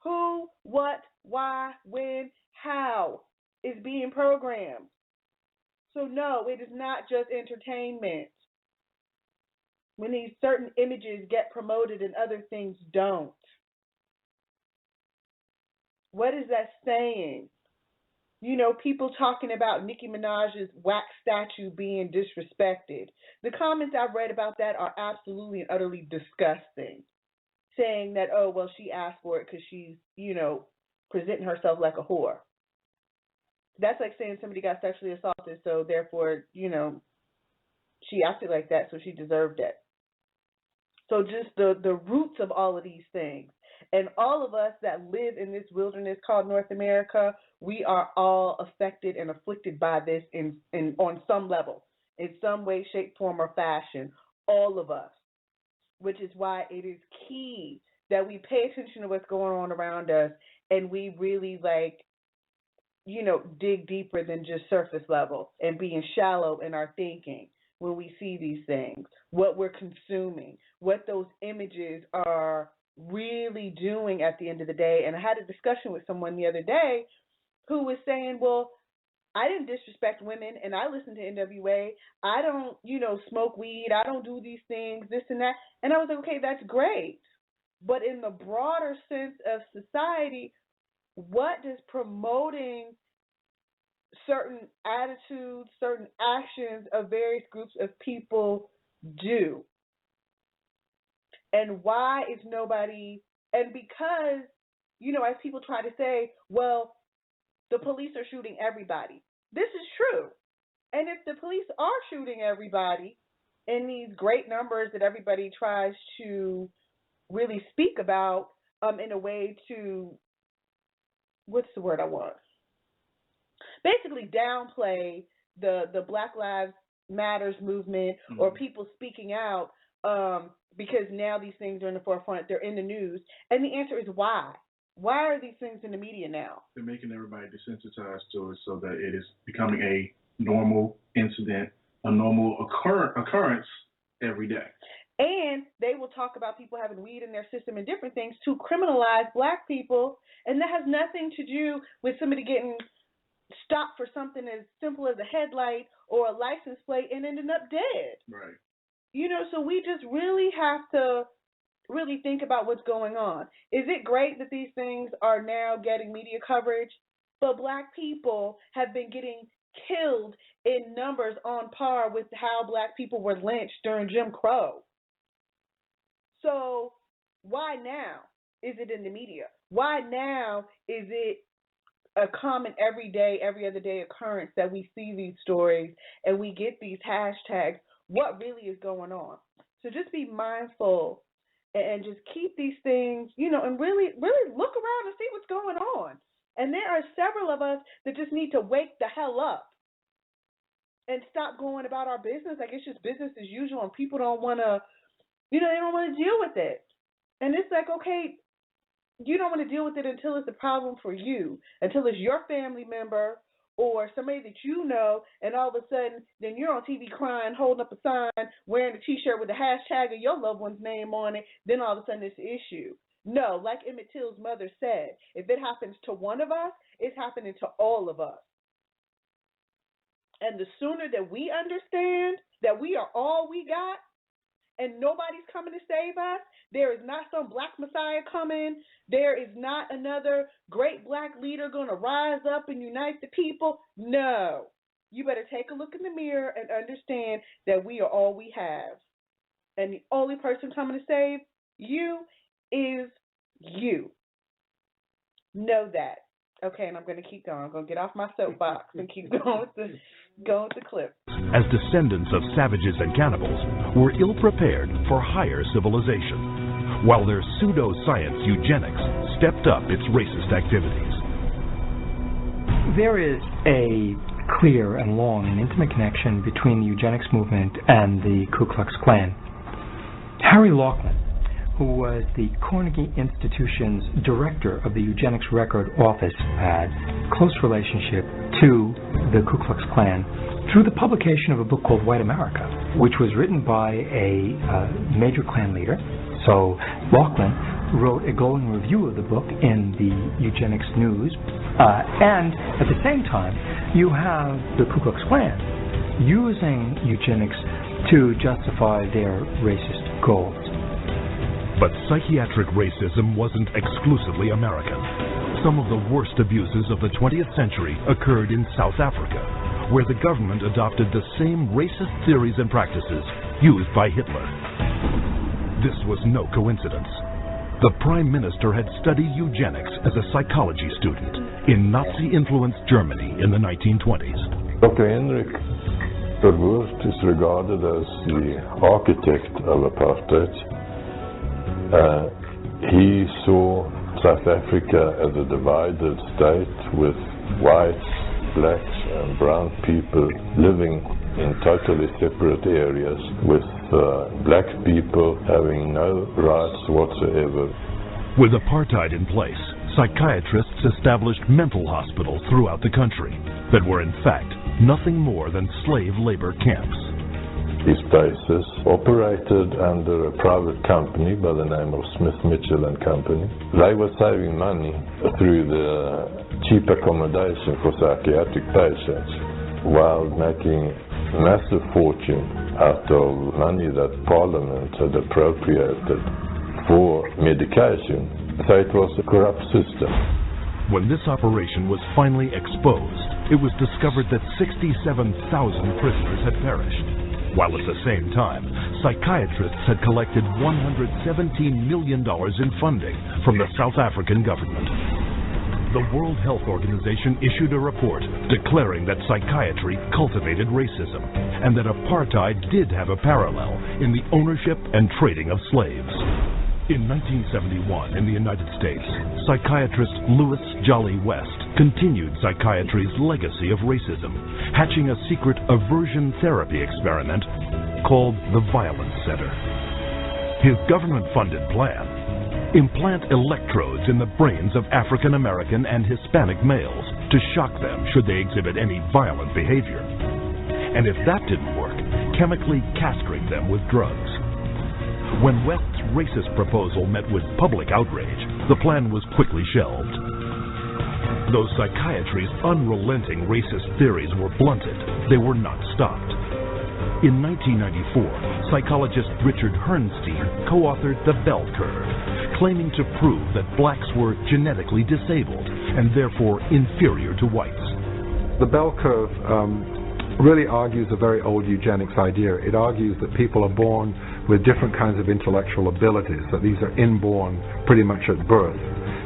Who, what, why, when, how is being programmed. So no, it is not just entertainment. When these certain images get promoted and other things don't. What is that saying? You know, people talking about Nicki Minaj's wax statue being disrespected. The comments I've read about that are absolutely and utterly disgusting. Saying that, oh, well, she asked for it because she's, you know, presenting herself like a whore. That's like saying somebody got sexually assaulted, so therefore, you know, she acted like that, so she deserved it. So just the roots of all of these things. And all of us that live in this wilderness called North America, we are all affected and afflicted by this in on some level, in some way, shape, form, or fashion. All of us. Which is why it is key that we pay attention to what's going on around us and we really, like, you know, dig deeper than just surface level and being shallow in our thinking when we see these things, what we're consuming, what those images are really doing at the end of the day. And I had a discussion with someone the other day who was saying, well, I didn't disrespect women, and I listened to NWA. I don't, smoke weed. I don't do these things, this and that. And I was like, okay, that's great. But in the broader sense of society, what does promoting certain attitudes, certain actions of various groups of people do? And why is nobody, and because, as people try to say, well, the police are shooting everybody. This is true. And if the police are shooting everybody in these great numbers that everybody tries to really speak about in a way to, what's the word I want? Basically downplay the Black Lives Matters movement or people speaking out because now these things are in the forefront, they're in the news. And the answer is why? Why are these things in the media now? They're making everybody desensitized to it so that it is becoming a normal incident, a normal occurrence every day. And they will talk about people having weed in their system and different things to criminalize Black people. And that has nothing to do with somebody getting stopped for something as simple as a headlight or a license plate and ending up dead. Right. So we just really have to really think about what's going on. Is it great that these things are now getting media coverage? But Black people have been getting killed in numbers on par with how Black people were lynched during Jim Crow. So why now is it in the media? Why now is it a common everyday, every other day occurrence that we see these stories and we get these hashtags? What really is going on? So just be mindful and just keep these things, and really look around and see what's going on. And there are several of us that just need to wake the hell up and stop going about our business like it's just business as usual and people don't want to, they don't want to deal with it. And it's like, okay, you don't want to deal with it until it's a problem for you, until it's your family member or somebody that you know, and all of a sudden, then you're on TV crying, holding up a sign, wearing a T-shirt with a hashtag of your loved one's name on it, then all of a sudden it's an issue. No, like Emmett Till's mother said, if it happens to one of us, it's happening to all of us. And the sooner that we understand that we are all we got, and nobody's coming to save us, there is not some Black Messiah coming, there is not another great Black leader going to rise up and unite the people. No. You better take a look in the mirror and understand that we are all we have. And the only person coming to save you is you. Know that. Okay, and I'm going to keep going. I'm going to get off my soapbox and keep going with the clip. As descendants of savages and cannibals, were ill-prepared for higher civilization, while their pseudoscience eugenics stepped up its racist activities. There is a clear and long and intimate connection between the eugenics movement and the Ku Klux Klan. Harry Laughlin, who was the Carnegie Institution's director of the Eugenics Record Office, had close relationship to the Ku Klux Klan through the publication of a book called White America, which was written by a major Klan leader. So Laughlin wrote a glowing review of the book in the Eugenics News, and at the same time, you have the Ku Klux Klan using eugenics to justify their racist goals. But psychiatric racism wasn't exclusively American. Some of the worst abuses of the 20th century occurred in South Africa, where the government adopted the same racist theories and practices used by Hitler. This was no coincidence. The Prime Minister had studied eugenics as a psychology student in Nazi-influenced Germany in the 1920s. Dr. Henrik Verwoerd is regarded as the architect of apartheid. He saw South Africa as a divided state with whites, blacks and brown people living in totally separate areas, with black people having no rights whatsoever. With apartheid in place, psychiatrists established mental hospitals throughout the country that were in fact nothing more than slave labor camps. these bases, operated under a private company by the name of Smith, Mitchell and Company. They were saving money through the cheap accommodation for psychiatric patients while making massive fortune out of money that Parliament had appropriated for medication. So it was a corrupt system. When this operation was finally exposed, it was discovered that 67,000 prisoners had perished, while at the same time, psychiatrists had collected $117 million in funding from the South African government. The World Health Organization issued a report declaring that psychiatry cultivated racism and that apartheid did have a parallel in the ownership and trading of slaves. In 1971, in the United States, psychiatrist Louis Jolly West continued psychiatry's legacy of racism, hatching a secret aversion therapy experiment called the Violence Center. His government-funded plan: implant electrodes in the brains of African American and Hispanic males to shock them should they exhibit any violent behavior. And if that didn't work, chemically castrate them with drugs. When West's racist proposal met with public outrage, the plan was quickly shelved. Though psychiatry's unrelenting racist theories were blunted, they were not stopped. In 1994, psychologist Richard Herrnstein co-authored The Bell Curve, claiming to prove that blacks were genetically disabled and therefore inferior to whites. The Bell Curve really argues a very old eugenics idea. It argues that people are born with different kinds of intellectual abilities, that these are inborn pretty much at birth.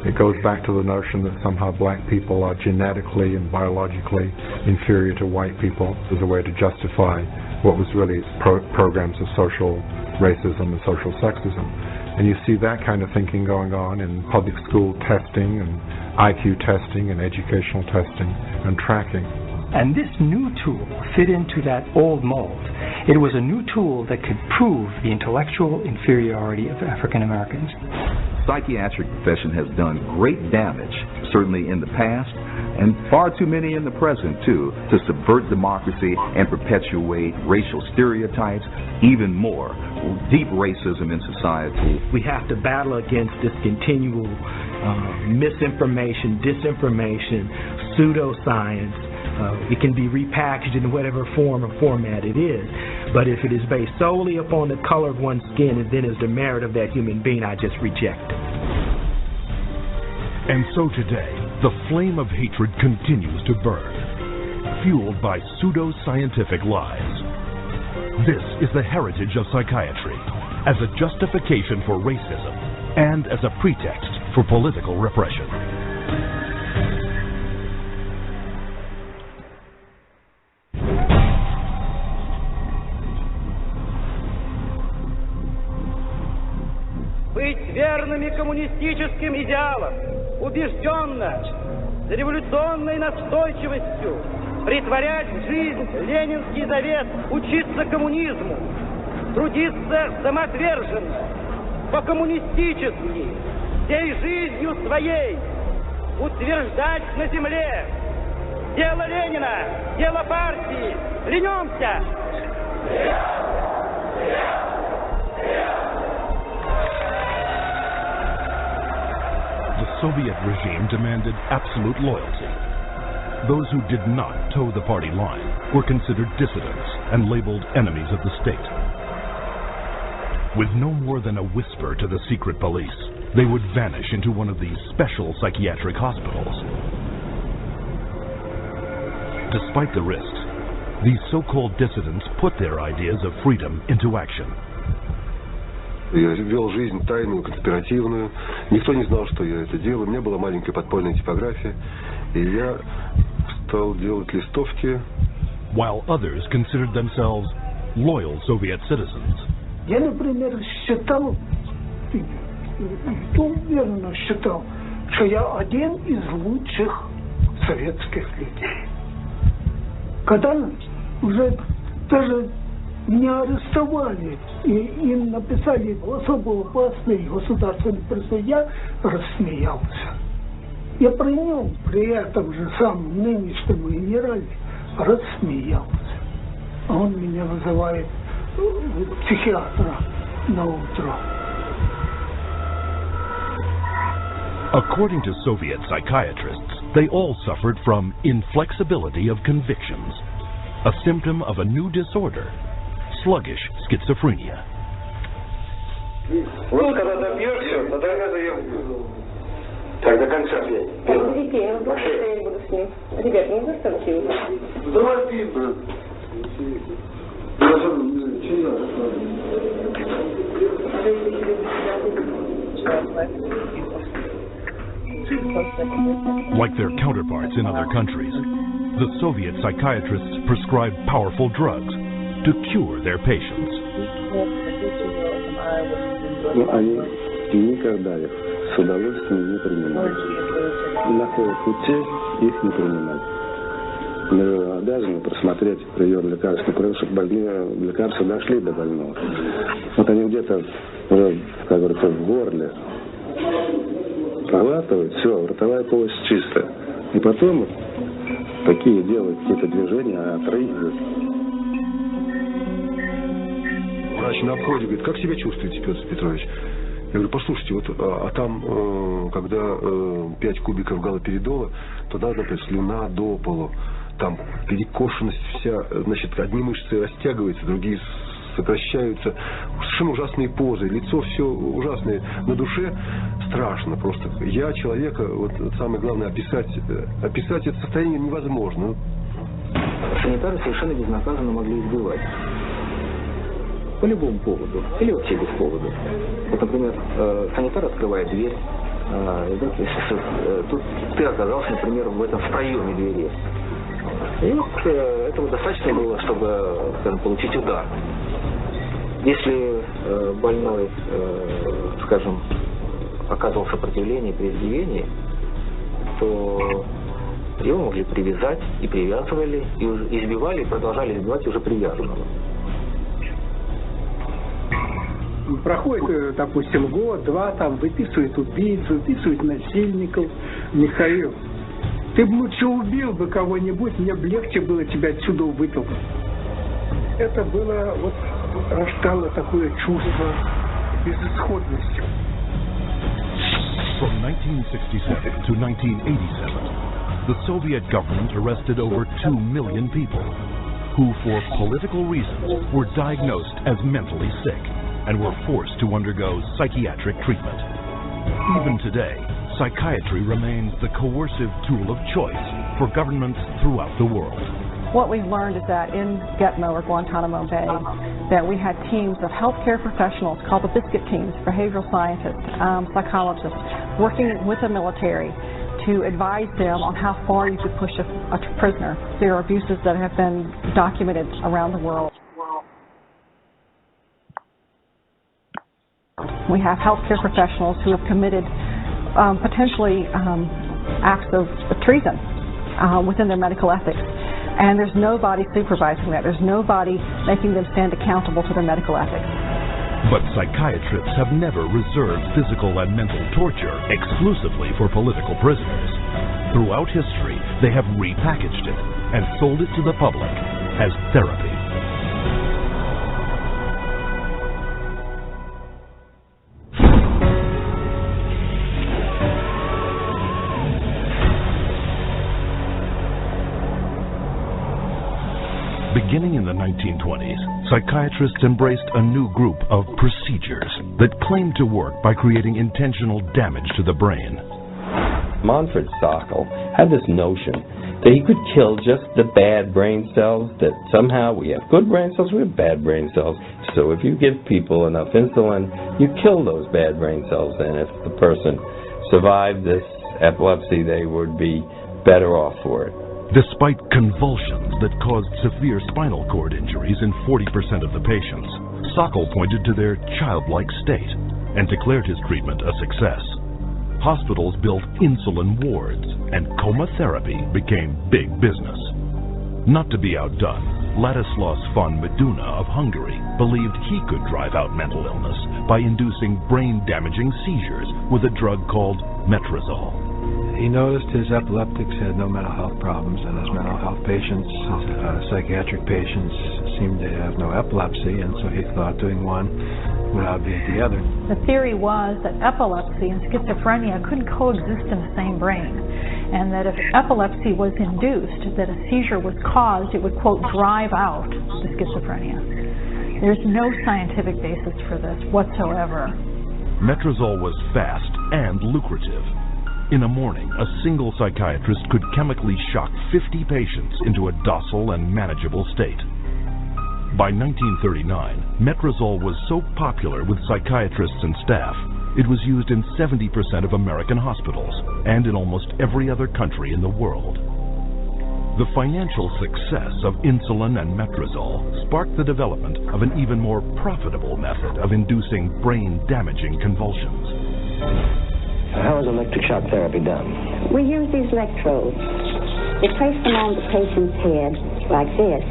It goes back to the notion that somehow black people are genetically and biologically inferior to white people as a way to justify what was really programs of social racism and social sexism. And you see that kind of thinking going on in public school testing and IQ testing and educational testing and tracking. And this new tool fit into that old mold. It was a new tool that could prove the intellectual inferiority of African Americans. Psychiatric profession has done great damage, certainly in the past, and far too many in the present, too, to subvert democracy and perpetuate racial stereotypes, even more, deep racism in society. We have to battle against this continual misinformation, disinformation, pseudoscience. It can be repackaged in whatever form or format it is. But if it is based solely upon the color of one's skin and then is the merit of that human being, I just reject it. And so today, the flame of hatred continues to burn, fueled by pseudoscientific lies. This is the heritage of psychiatry, as a justification for racism and as a pretext for political repression. Быть верными коммунистическим идеалам, убежденно, с революционной настойчивостью, претворять в жизнь ленинский завет, учиться коммунизму, трудиться самоотверженно, по-коммунистически, всей жизнью своей, утверждать на земле: дело Ленина, дело партии, ленемся! The Soviet regime demanded absolute loyalty. Those who did not toe the party line were considered dissidents and labeled enemies of the state. With no more than a whisper to the secret police, they would vanish into one of these special psychiatric hospitals. Despite the risks, these so-called dissidents put their ideas of freedom into action. Я вел жизнь тайную, конспиративную. Никто не знал, что я это делаю. У меня была маленькая подпольная типография, и я стал делать листовки. While others considered themselves loyal Soviet citizens. Я, например, считал, уверенно считал, что я один из лучших советских людей. Когда уже даже меня арестовали, и им написали особо опасный государственный преступ, я рассмеялся. Я при этом же самом нынешнем генерале рассмеялся. А он меня вызывает психиатра на утро. According to Soviet psychiatrists, they all suffered from inflexibility of convictions, a symptom of a new disorder, sluggish schizophrenia. Вот когда добьешься, тогда я заявлю. Так, до конца пей. Я буду с ним. Ребят, не заставьте его. Давай пей, брат. Like their counterparts in other countries, the Soviet psychiatrists prescribed powerful drugs to cure their patients. Но они никогда их с удовольствием не принимают. Находят путей их не принимать. Мы обязаны просмотреть прием лекарств, чтобы больные лекарства дошли до больного. Вот они где-то, как говорится, в горле проглатывают, все, ротовая полость чистая. И потом такие делают какие-то движения, отрыгивают. Врач на обходе говорит, как себя чувствуете, Петр Петрович? Я говорю, послушайте, вот, там, когда 5 кубиков галоперидола, то надо, например, слюна до полу, там перекошенность вся, значит, одни мышцы растягиваются, другие сокращаются, совершенно ужасные позы, лицо все ужасное, на душе страшно просто. Я человека, вот самое главное, описать это состояние невозможно. Санитары совершенно безнаказанно могли избивать. По любому поводу. Или вообще без повода. Вот, например, санитар открывает дверь, тут ты оказался, например, в проеме двери. И вот этого достаточно было, чтобы, скажем, получить удар. Если больной, скажем, оказывал сопротивление при избиении, то его могли привязать и привязывали, и избивали, и продолжали избивать уже привязанного. Проходит, допустим, год-два, там выписывают убийц, выписывают насильников. Михаил, ты бы лучше убил бы кого-нибудь, мне бы легче было тебя отсюда вытолкнуть. Это было, вот, рождало такое чувство безысходности. From 1967 to 1987, the Soviet government arrested over 2 million people who, for political reasons, were diagnosed as mentally sick and were forced to undergo psychiatric treatment. Even today, psychiatry remains the coercive tool of choice for governments throughout the world. What we've learned is that in Gitmo or Guantanamo Bay, that we had teams of healthcare professionals called the biscuit teams, behavioral scientists, psychologists, working with the military to advise them on how far you could push a prisoner. There are abuses that have been documented around the world. We have healthcare professionals who have committed potentially acts of treason within their medical ethics. And there's nobody supervising that. There's nobody making them stand accountable to their medical ethics. But psychiatrists have never reserved physical and mental torture exclusively for political prisoners. Throughout history, they have repackaged it and sold it to the public as therapy. Beginning in the 1920s, psychiatrists embraced a new group of procedures that claimed to work by creating intentional damage to the brain. Manfred Sokal had this notion that he could kill just the bad brain cells, that somehow we have good brain cells, we have bad brain cells. So if you give people enough insulin, you kill those bad brain cells, and if the person survived this epilepsy, they would be better off for it. Despite convulsions that caused severe spinal cord injuries in 40% of the patients, Sokal pointed to their childlike state and declared his treatment a success. Hospitals built insulin wards, and coma therapy became big business. Not to be outdone, Ladislaus von Meduna of Hungary believed he could drive out mental illness by inducing brain-damaging seizures with a drug called metrazole. he noticed his epileptics had no mental health problems, and his mental health patients, his psychiatric patients, seemed to have no epilepsy, and so he thought doing one would obviate the other. The theory was that epilepsy and schizophrenia couldn't coexist in the same brain, and that if epilepsy was induced, that a seizure was caused, it would, quote, drive out the schizophrenia. There's no scientific basis for this whatsoever. Metrazole was fast and lucrative. In a morning, a single psychiatrist could chemically shock 50 patients into a docile and manageable state. By 1939, Metrazole was so popular with psychiatrists and staff, it was used in 70% of American hospitals and in almost every other country in the world. The financial success of insulin and Metrazole sparked the development of an even more profitable method of inducing brain-damaging convulsions. How is electric shock therapy done? We use these electrodes. We place them on the patient's head like this,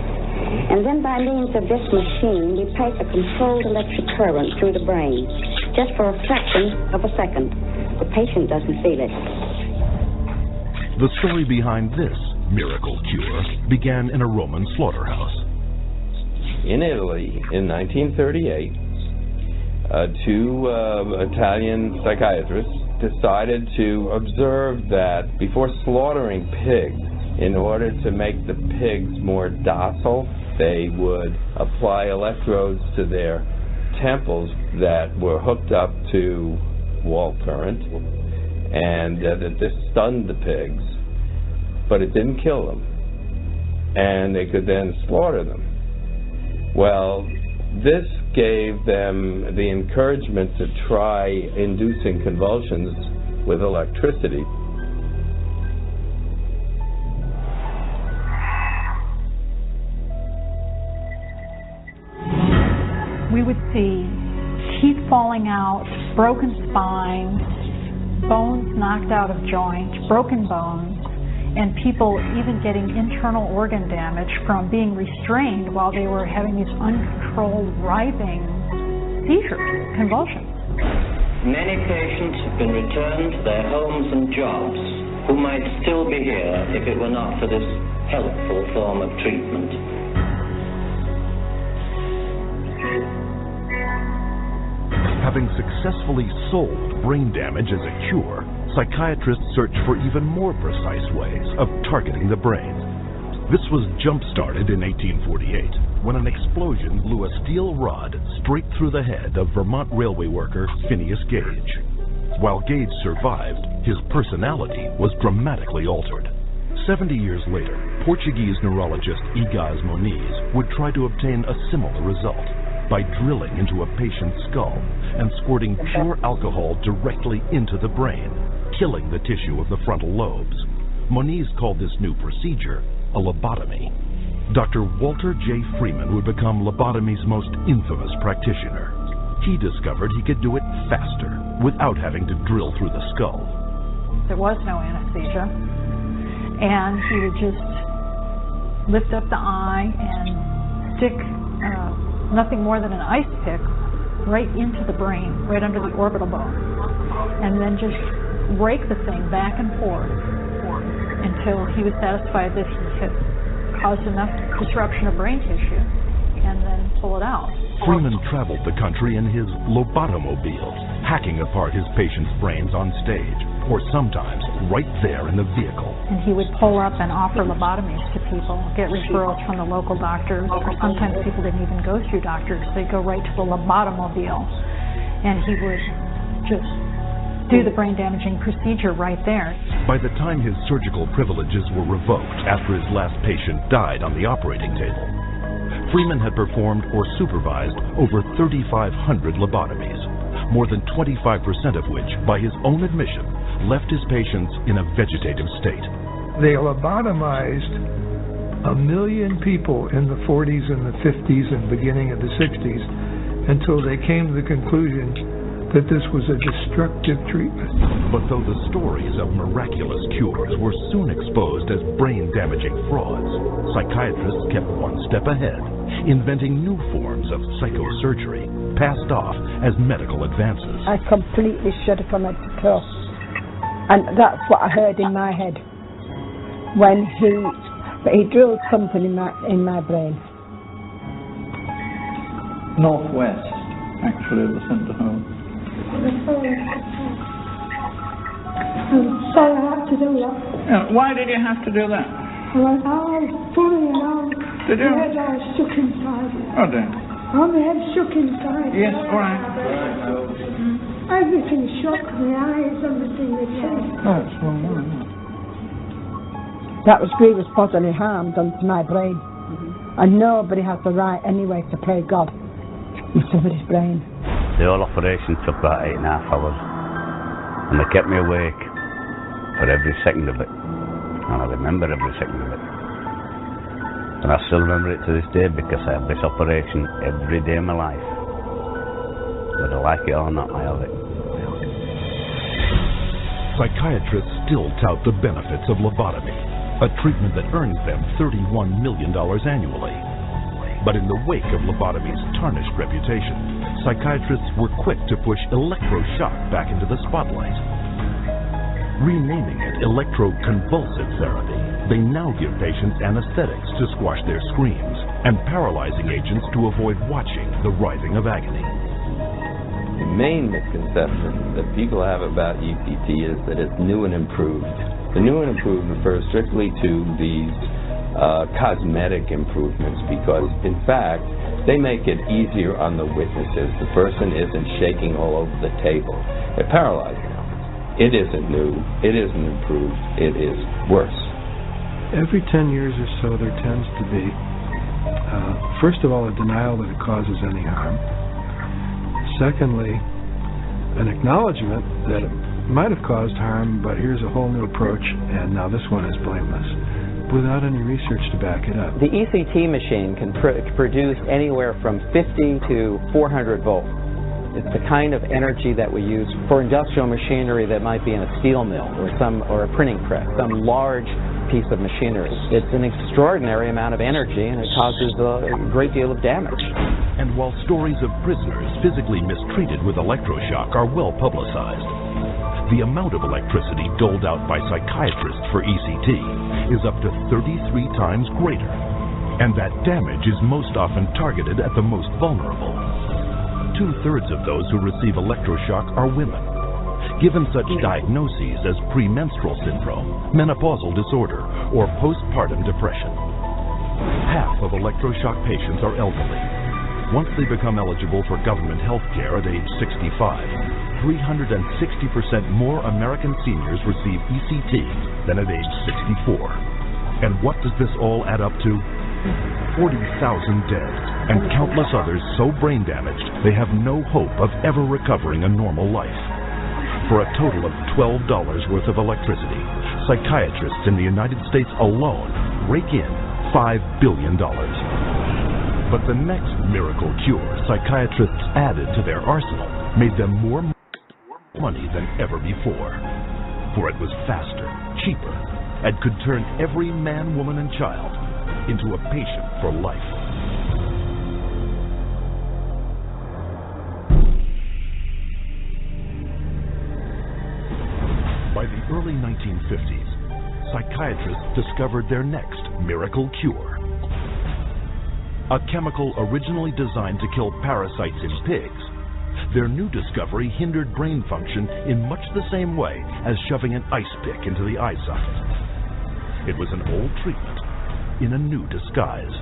and then by means of this machine, we pass a controlled electric current through the brain, just for a fraction of a second. The patient doesn't feel it. The story behind this miracle cure began in a Roman slaughterhouse. In Italy, in 1938, two Italian psychiatrists decided to observe that before slaughtering pigs, in order to make the pigs more docile, they would apply electrodes to their temples that were hooked up to wall current, and that this stunned the pigs, but it didn't kill them, and they could then slaughter them. Well, this gave them the encouragement to try inducing convulsions with electricity. We would see teeth falling out, broken spines, bones knocked out of joint, broken bones, and people even getting internal organ damage from being restrained while they were having these uncontrolled writhing seizures, convulsions. Many patients have been returned to their homes and jobs who might still be here if it were not for this helpful form of treatment. Having successfully solved brain damage as a cure, psychiatrists search for even more precise ways of targeting the brain. This was jump-started in 1848 when an explosion blew a steel rod straight through the head of Vermont railway worker Phineas Gage. While Gage survived, his personality was dramatically altered. 70 years later, Portuguese neurologist Igaz Moniz would try to obtain a similar result by drilling into a patient's skull and squirting pure alcohol directly into the brain, killing the tissue of the frontal lobes. Moniz called this new procedure a lobotomy. Dr. Walter J. Freeman would become lobotomy's most infamous practitioner. He discovered he could do it faster without having to drill through the skull. There was no anesthesia, and he would just lift up the eye and stick nothing more than an ice pick right into the brain, right under the orbital bone, and then just rake the thing back and forth until he was satisfied that he had caused enough disruption of brain tissue, and then pull it out. Freeman traveled the country in his lobotomobile, hacking apart his patients' brains on stage, or sometimes right there in the vehicle. And he would pull up and offer lobotomies to people, get referrals from the local doctors, or sometimes people didn't even go through doctors. They'd go right to the lobotomobile, and he would just do the brain-damaging procedure right there. By the time his surgical privileges were revoked after his last patient died on the operating table, Freeman had performed or supervised over 3,500 lobotomies, more than 25% of which, by his own admission, left his patients in a vegetative state. They lobotomized 1 million people in the 40s and the 50s and beginning of the 60s until they came to the conclusion that this was a destructive treatment. But though the stories of miraculous cures were soon exposed as brain-damaging frauds, psychiatrists kept one step ahead, inventing new forms of psychosurgery, passed off as medical advances. I completely shut it from head to toe. And that's what I heard in my head when he drilled something in my brain. Northwest, actually, the centre home. I'm sorry I had to do that. Yeah, why did you have to do that? Well, I was funny and all. Did you? My head all shook inside. Oh, dear. Oh, my head shook inside. Yes, all right. Everything shook, my eyes, everything they said. Oh, it's one more. That was grievous bodily harm done to my brain. And nobody has the right anyway to play God with somebody's brain. The whole operation took about 8.5 hours. And they kept me awake for every second of it. And I remember every second of it. And I still remember it to this day because I have this operation every day of my life. Whether I like it or not, I have it. Psychiatrists still tout the benefits of lobotomy, a treatment that earns them $31 million annually. But in the wake of lobotomy's tarnished reputation, psychiatrists were quick to push electroshock back into the spotlight. Renaming it electroconvulsive therapy, they now give patients anesthetics to squash their screams and paralyzing agents to avoid watching the writhing of agony. The main misconception that people have about ECT is that it's new and improved. The new and improved refers strictly to these cosmetic improvements because, in fact, they make it easier on the witnesses. The person isn't shaking all over the table. It paralyzes them. It isn't new. It isn't improved. It is worse. Every 10 years or so there tends to be, first of all, a denial that it causes any harm. Secondly, an acknowledgement that it might have caused harm, but here's a whole new approach, and now this one is blameless, without any research to back it up. The ECT machine can produce anywhere from 50 to 400 volts. It's the kind of energy that we use for industrial machinery that might be in a steel mill or a printing press, some large piece of machinery. It's an extraordinary amount of energy, and it causes a great deal of damage. And while stories of prisoners physically mistreated with electroshock are well publicized, the amount of electricity doled out by psychiatrists for ECT is up to 33 times greater, and that damage is most often targeted at the most vulnerable. 2/3 of those who receive electroshock are women, given such diagnoses as premenstrual syndrome, menopausal disorder, or postpartum depression. Half of electroshock patients are elderly. Once they become eligible for government health care at age 65, 360% more American seniors receive ECT than at age 64. And what does this all add up to? 40,000 dead, and countless others so brain damaged they have no hope of ever recovering a normal life. For a total of $12 worth of electricity, psychiatrists in the United States alone rake in $5 billion. But the next miracle cure psychiatrists added to their arsenal made them more money than ever before. For it was faster, cheaper, and could turn every man, woman, and child into a patient for life. By the early 1950s, psychiatrists discovered their next miracle cure. A chemical originally designed to kill parasites in pigs, their new discovery hindered brain function in much the same way as shoving an ice pick into the eye socket. It was an old treatment in a new disguise.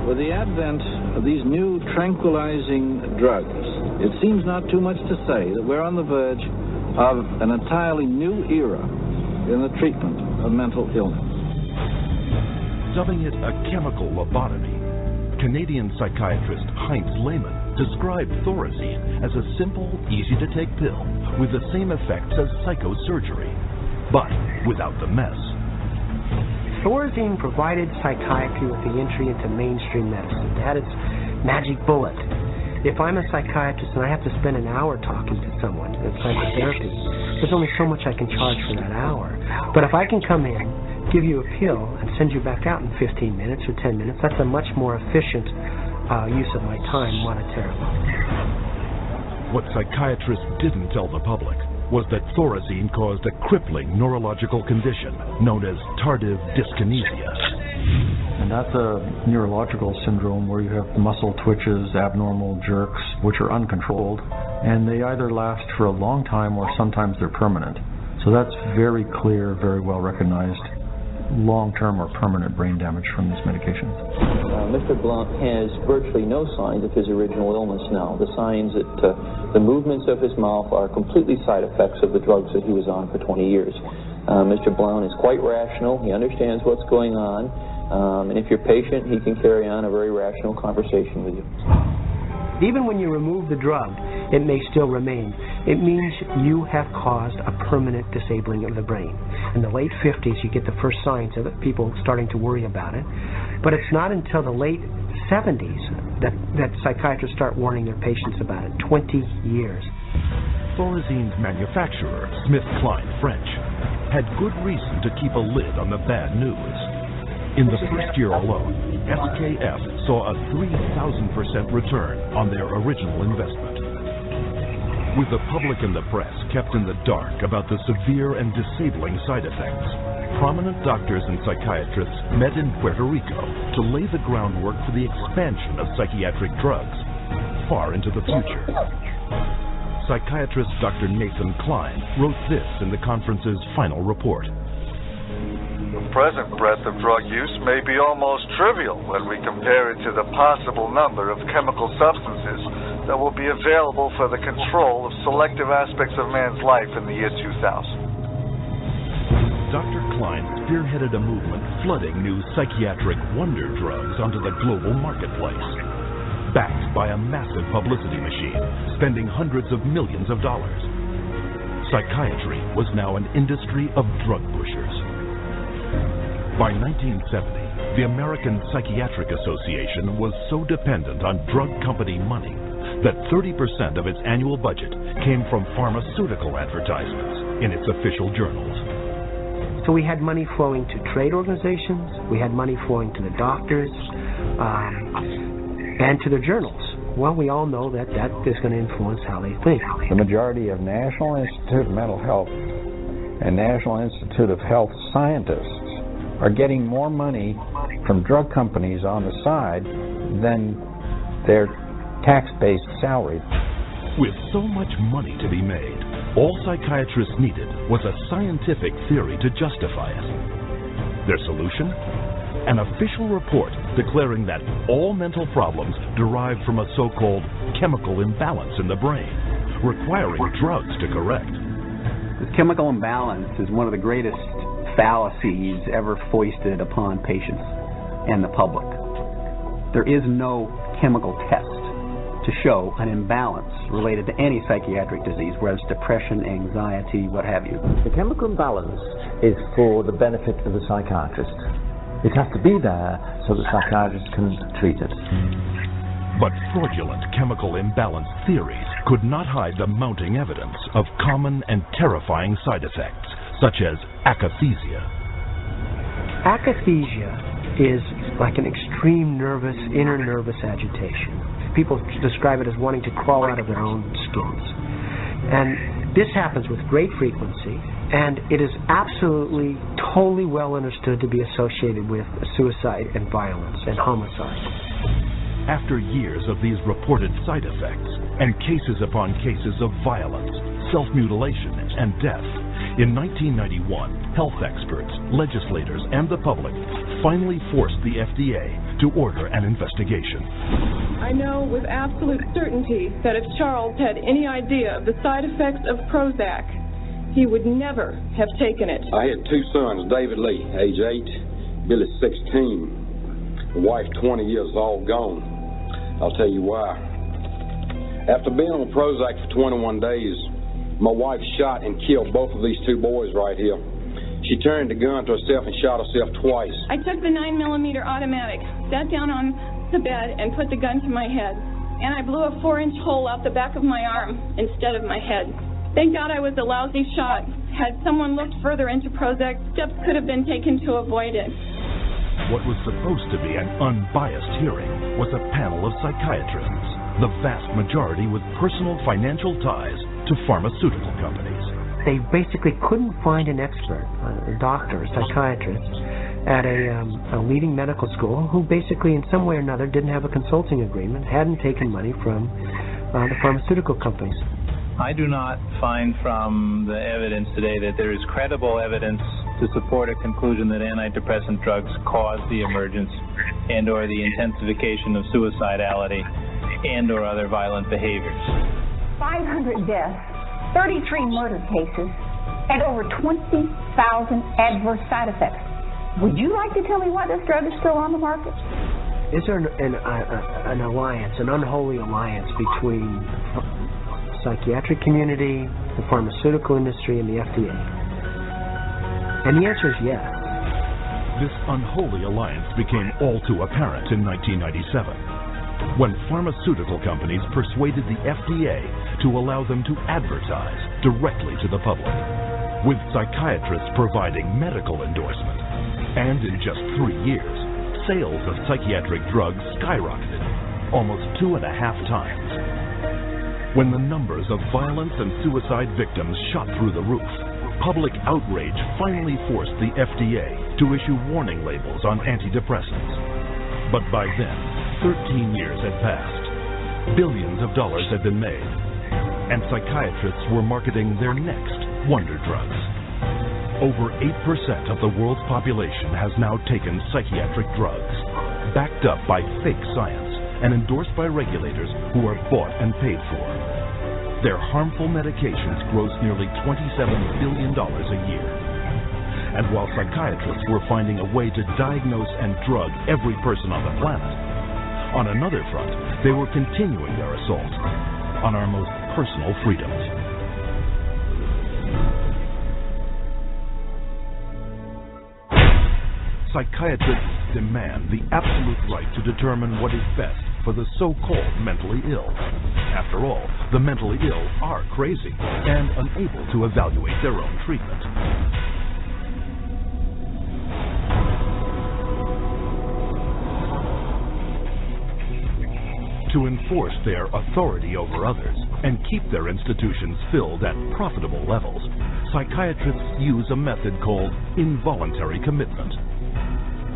With the advent of these new tranquilizing drugs, it seems not too much to say that we're on the verge of an entirely new era in the treatment of mental illness. Dubbing it a chemical lobotomy, Canadian psychiatrist Heinz Lehmann described Thorazine as a simple, easy-to-take pill with the same effects as psychosurgery, but without the mess. Thorazine provided psychiatry with the entry into mainstream medicine. It had its magic bullet. If I'm a psychiatrist and I have to spend an hour talking to someone in psychotherapy, there's only so much I can charge for that hour. But if I can come in, give you a pill, and send you back out in 15 minutes or 10 minutes, that's a much more efficient use of my time monetarily. What psychiatrists didn't tell the public was that thorazine caused a crippling neurological condition known as tardive dyskinesia. And that's a neurological syndrome where you have muscle twitches, abnormal jerks, which are uncontrolled, and they either last for a long time or sometimes they're permanent. So that's very clear, very well recognized long-term or permanent brain damage from these medications. Mr. Blount has virtually no signs of his original illness now. The signs that the movements of his mouth are completely side effects of the drugs that he was on for 20 years. Mr. Blount is quite rational. He understands what's going on. And if you're patient, he can carry on a very rational conversation with you. Even when you remove the drug, it may still remain. It means you have caused a permanent disabling of the brain. In the late 50s, you get the first signs of it, people starting to worry about it. But it's not until the late 70s that psychiatrists start warning their patients about it. 20 years. Thorazine's manufacturer, SmithKline French, had good reason to keep a lid on the bad news. In the first year alone, SKF saw a 3,000% return on their original investment. With the public and the press kept in the dark about the severe and disabling side effects, prominent doctors and psychiatrists met in Puerto Rico to lay the groundwork for the expansion of psychiatric drugs far into the future. Psychiatrist Dr. Nathan Klein wrote this in the conference's final report. The present breadth of drug use may be almost trivial when we compare it to the possible number of chemical substances that will be available for the control of selective aspects of man's life in the year 2000. Dr. Klein spearheaded a movement flooding new psychiatric wonder drugs onto the global marketplace, backed by a massive publicity machine, spending hundreds of millions of dollars. Psychiatry was now an industry of drug pushers. By 1970, the American Psychiatric Association was so dependent on drug company money that 30% of its annual budget came from pharmaceutical advertisements in its official journals. So we had money flowing to trade organizations, we had money flowing to the doctors, and to their journals. Well, we all know that is going to influence how they think. The majority of National Institute of Mental Health and National Institute of Health scientists are getting more money from drug companies on the side than their tax-based salary. With so much money to be made, all psychiatrists needed was a scientific theory to justify it. Their solution? An official report declaring that all mental problems derive from a so-called chemical imbalance in the brain, requiring drugs to correct. The chemical imbalance is one of the greatest fallacies ever foisted upon patients and the public. There is no chemical test to show an imbalance related to any psychiatric disease, whether it's depression, anxiety, what have you. The chemical imbalance is for the benefit of the psychiatrist. It has to be there so the psychiatrist can treat it. But fraudulent chemical imbalance theories could not hide the mounting evidence of common and terrifying side effects, such as akathisia. Akathisia is like an extreme inner nervous agitation. People describe it as wanting to crawl out of their own skins. And this happens with great frequency, and it is absolutely, totally well understood to be associated with suicide and violence and homicide. After years of these reported side effects, and cases upon cases of violence, self-mutilation, and death, in 1991, health experts, legislators, and the public finally forced the FDA to order an investigation. I know with absolute certainty that if Charles had any idea of the side effects of Prozac, he would never have taken it. I had two sons, David Lee, age 8, Billy 16, wife 20 years old, gone. I'll tell you why. After being on Prozac for 21 days, my wife shot and killed both of these two boys right here. She turned the gun to herself and shot herself twice. I took the 9mm automatic, sat down on the bed, and put the gun to my head. And I blew a 4-inch hole out the back of my arm instead of my head. Thank God I was a lousy shot. Had someone looked further into Prozac, steps could have been taken to avoid it. What was supposed to be an unbiased hearing was a panel of psychiatrists, the vast majority with personal financial ties to pharmaceutical companies. They basically couldn't find an expert, a doctor, a psychiatrist, at a leading medical school who basically in some way or another didn't have a consulting agreement, hadn't taken money from the pharmaceutical companies. I do not find from the evidence today that there is credible evidence to support a conclusion that antidepressant drugs cause the emergence and or the intensification of suicidality and or other violent behaviors. 500 deaths, 33 murder cases, and over 20,000 adverse side effects. Would you like to tell me why this drug is still on the market? Is there an alliance, an unholy alliance between psychiatric community, the pharmaceutical industry, and the FDA? And the answer is yes. This unholy alliance became all too apparent in 1997, when pharmaceutical companies persuaded the FDA to allow them to advertise directly to the public, with psychiatrists providing medical endorsement. And in just 3 years, sales of psychiatric drugs skyrocketed, almost 2.5 times. When the numbers of violence and suicide victims shot through the roof, public outrage finally forced the FDA to issue warning labels on antidepressants. But by then, 13 years had passed, billions of dollars had been made, and psychiatrists were marketing their next wonder drugs. Over 8% of the world's population has now taken psychiatric drugs, backed up by fake science and endorsed by regulators who are bought and paid for. Their harmful medications gross nearly $27 billion a year. And while psychiatrists were finding a way to diagnose and drug every person on the planet, on another front, they were continuing their assault on our most personal freedoms. Psychiatrists demand the absolute right to determine what is best for the so-called mentally ill. After all, the mentally ill are crazy and unable to evaluate their own treatment. To enforce their authority over others and keep their institutions filled at profitable levels, psychiatrists use a method called involuntary commitment.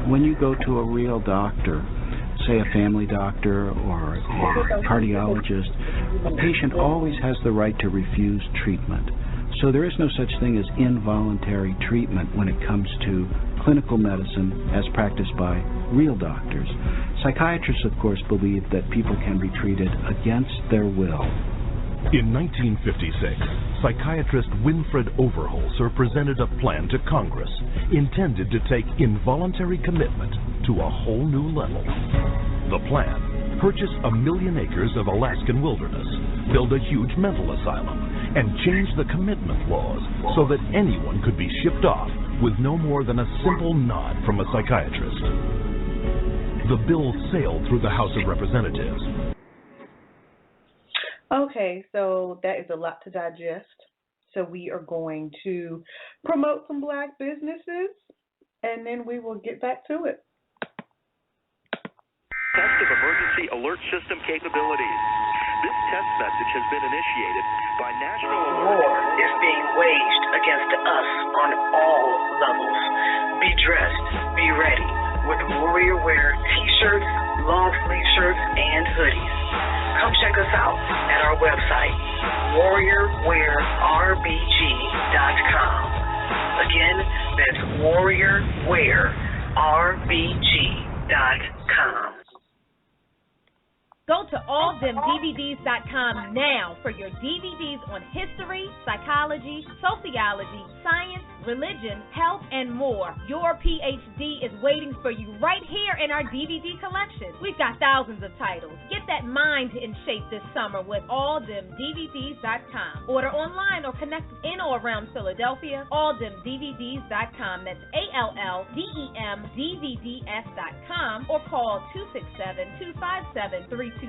When you go to a real doctor, say a family doctor or a cardiologist, a patient always has the right to refuse treatment. So there is no such thing as involuntary treatment when it comes to clinical medicine as practiced by real doctors. Psychiatrists, of course, believe that people can be treated against their will. In 1956, psychiatrist Winfred Overholser presented a plan to Congress intended to take involuntary commitment to a whole new level. The plan: purchase 1 million acres of Alaskan wilderness, build a huge mental asylum, and change the commitment laws so that anyone could be shipped off with no more than a simple nod from a psychiatrist. The bill sailed through the House of Representatives. Okay, so that is a lot to digest. So we are going to promote some Black businesses, and then we will get back to it. Test of emergency alert system capabilities. This test message has been initiated by National Alert. War is being waged against us on all levels. Be dressed, be ready with Warrior Wear t-shirts, long sleeve shirts, and hoodies. Come check us out at our website, warriorwearbg.com. Again, that's warriorwearbg.com. Go to alldemdvds.com now for your DVDs on history, psychology, sociology, science, religion, health, and more. Your PhD is waiting for you right here in our DVD collection. We've got thousands of titles. Get that mind in shape this summer with alldemdvds.com. Order online or connect in or around Philadelphia, alldemdvds.com. That's ALLDEMDVDS.com, or call 267-257-3270.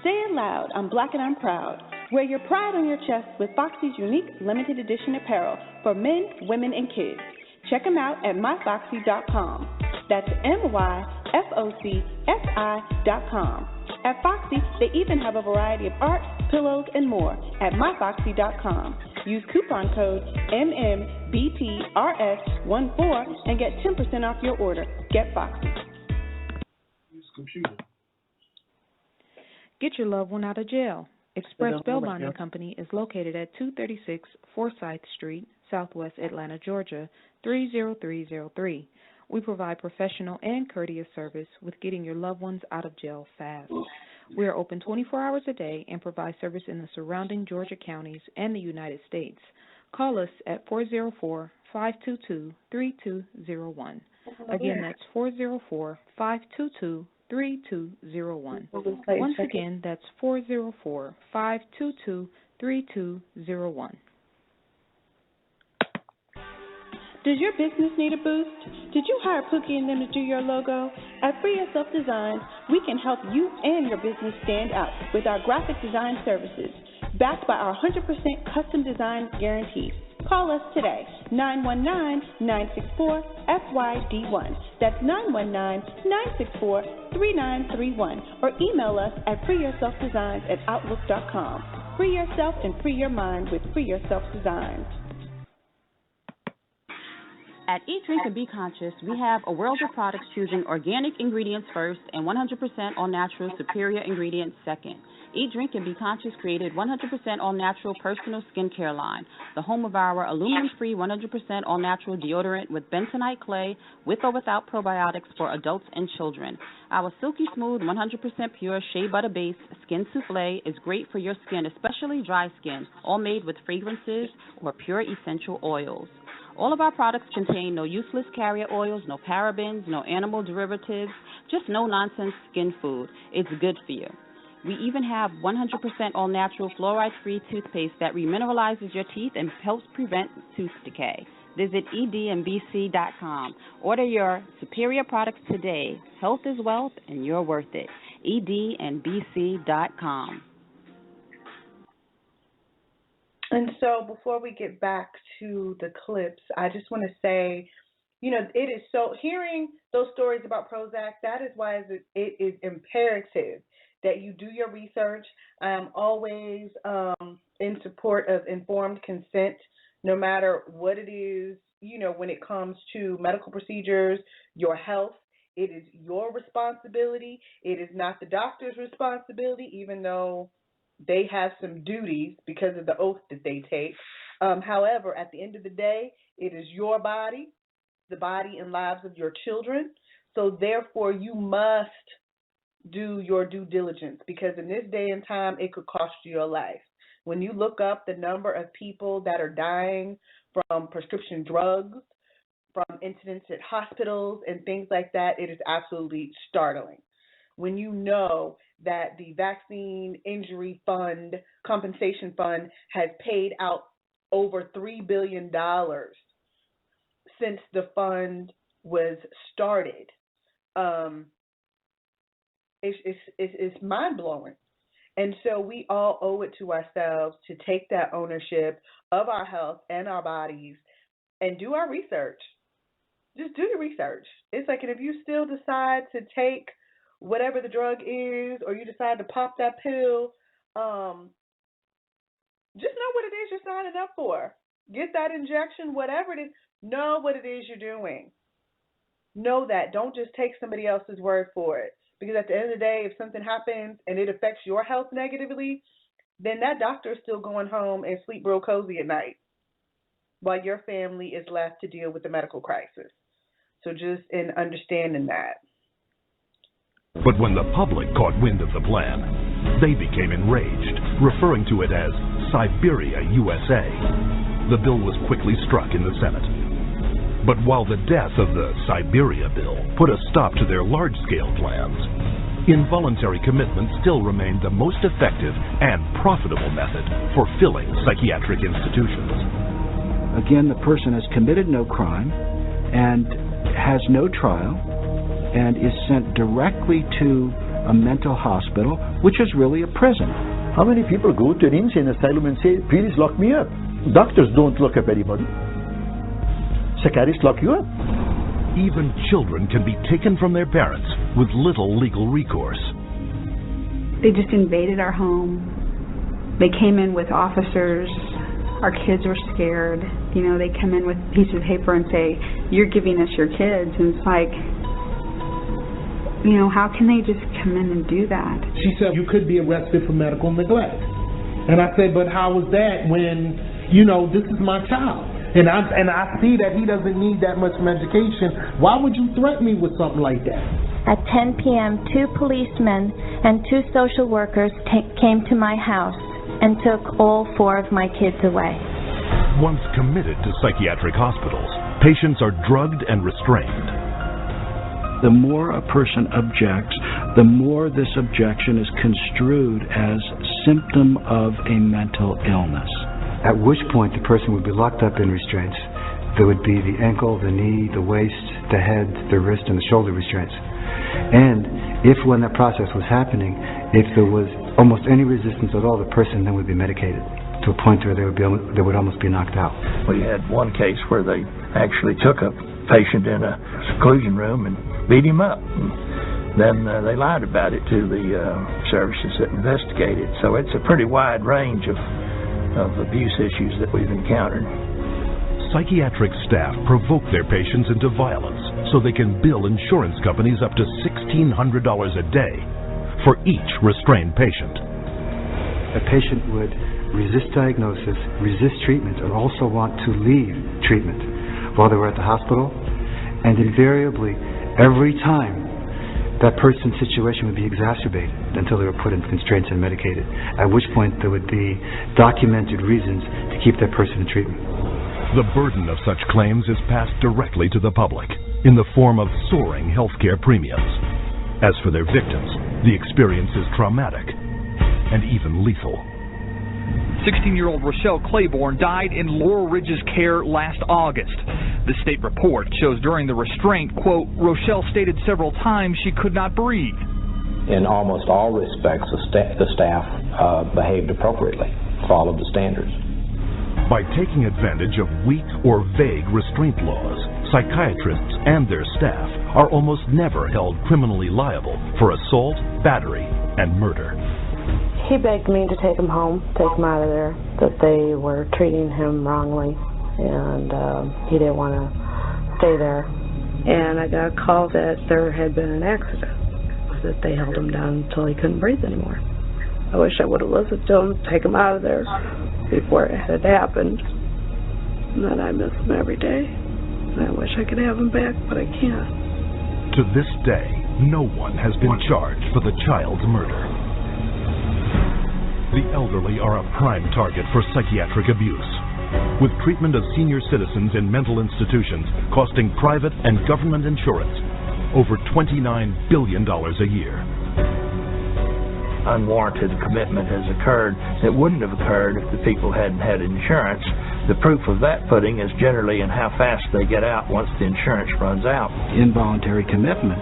Say it loud, I'm Black and I'm proud. Wear your pride on your chest with Foxy's unique limited edition apparel for men, women, and kids. Check them out at myfoxy.com. That's MYFOCSI.com. At Foxy, they even have a variety of art, pillows, and more at myfoxy.com. Use coupon code MMBTRS14 and get 10% off your order. Get Foxy. Get your loved one out of jail. Express Bail Bonding Company is located at 236 Forsyth Street, Southwest Atlanta, Georgia, 30303. We provide professional and courteous service with getting your loved ones out of jail fast. We are open 24 hours a day and provide service in the surrounding Georgia counties and the United States. Call us at 404-522-3201. Again, that's 404-522-3201. Once again, that's 404-522-3201. Does your business need a boost? Did you hire Pookie and them to do your logo? At Free Yourself Designs, we can help you and your business stand out with our graphic design services, backed by our 100% custom design guarantee. Call us today, 919-964-FYD1. That's 919-964-3931. Or email us at freeyourselfdesigns@outlook.com. Free yourself and free your mind with Free Yourself Designs. At Eat, Drink, and Be Conscious, we have a world of products choosing organic ingredients first and 100% all-natural superior ingredients second. Eat, Drink, and Be Conscious created 100% all-natural personal skincare line, the home of our aluminum-free 100% all-natural deodorant with bentonite clay with or without probiotics for adults and children. Our silky smooth, 100% pure shea butter-based skin souffle is great for your skin, especially dry skin, all made with fragrances or pure essential oils. All of our products contain no useless carrier oils, no parabens, no animal derivatives, just no-nonsense skin food. It's good for you. We even have 100% all-natural fluoride-free toothpaste that remineralizes your teeth and helps prevent tooth decay. Visit edmbc.com. Order your superior products today. Health is wealth, and you're worth it. edmbc.com. And so before we get back to the clips, I just want to say, you know, it is so, hearing those stories about Prozac, that is why it is imperative that you do your research. I am always in support of informed consent, no matter what it is, you know, when it comes to medical procedures, your health. It is your responsibility. It is not the doctor's responsibility, even though they have some duties because of the oath that they take. However, at the end of the day, it is your body, the body and lives of your children. So therefore, you must do your due diligence, because in this day and time, it could cost you your life. When you look up the number of people that are dying from prescription drugs, from incidents at hospitals and things like that, it is absolutely startling. When you know that the Vaccine Injury Fund, Compensation Fund, has paid out over $3 billion since the fund was started, it's mind-blowing. And so we all owe it to ourselves to take that ownership of our health and our bodies and do our research. Just do your research. It's like, and if you still decide to take whatever the drug is, or you decide to pop that pill, just know what it is you're signing up for. Get that injection, whatever it is. Know what it is you're doing. Know that. Don't just take somebody else's word for it. Because at the end of the day, if something happens and it affects your health negatively, then that doctor is still going home and sleep real cozy at night while your family is left to deal with the medical crisis. So just in understanding that. But when the public caught wind of the plan, they became enraged, referring to it as Siberia USA. The bill was quickly struck in the Senate. But while the death of the Siberia bill put a stop to their large-scale plans, involuntary commitment still remained the most effective and profitable method for filling psychiatric institutions. Again, the person has committed no crime and has no trial and is sent directly to a mental hospital, which is really a prison. How many people go to an insane asylum and say, please lock me up? Doctors don't lock up anybody. Psychiatrists lock you up. Even children can be taken from their parents with little legal recourse. They just invaded our home. They came in with officers. Our kids were scared. You know, they come in with a piece of paper and say, "You're giving us your kids." And it's like, you know, how can they just come in and do that? She said, "You could be arrested for medical neglect." And I said, "But how was that when, you know, this is my child? And I see that he doesn't need that much medication. Why would you threaten me with something like that?" At 10 p.m., 2 policemen and 2 social workers came to my house and took all 4 of my kids away. Once committed to psychiatric hospitals, patients are drugged and restrained. The more a person objects, the more this objection is construed as symptom of a mental illness. At which point the person would be locked up in restraints. There would be the ankle, the knee, the waist, the head, the wrist, and the shoulder restraints. And if when that process was happening, if there was almost any resistance at all, the person then would be medicated to a point where they would almost be knocked out. We had one case where they actually took a patient in a seclusion room and beat him up. And then they lied about it to the services that investigated. So it's a pretty wide range of abuse issues that we've encountered. Psychiatric staff provoke their patients into violence so they can bill insurance companies up to $1,600 a day for each restrained patient. A patient would resist diagnosis, resist treatment, and also want to leave treatment while they were at the hospital. And invariably, every time, that person's situation would be exacerbated until they were put in constraints and medicated, at which point there would be documented reasons to keep that person in treatment. The burden of such claims is passed directly to the public in the form of soaring healthcare premiums. As for their victims, the experience is traumatic and even lethal. 16-year-old Rochelle Claiborne died in Laurel Ridge's care last August. The state report shows during the restraint, quote, Rochelle stated several times she could not breathe. In almost all respects, the staff behaved appropriately, followed the standards. By taking advantage of weak or vague restraint laws, psychiatrists and their staff are almost never held criminally liable for assault, battery, and murder. He begged me to take him home, take him out of there, that they were treating him wrongly, and he didn't want to stay there. And I got a call that there had been an accident, that they held him down until he couldn't breathe anymore. I wish I would have listened to him, take him out of there before it had happened. And then I miss him every day. And I wish I could have him back, but I can't. To this day, no one has been charged for the child's murder. The elderly are a prime target for psychiatric abuse, with treatment of senior citizens in mental institutions costing private and government insurance over $29 billion a year. Unwarranted commitment has occurred that wouldn't have occurred if the people hadn't had insurance. The proof of that pudding is generally in how fast they get out once the insurance runs out. Involuntary commitment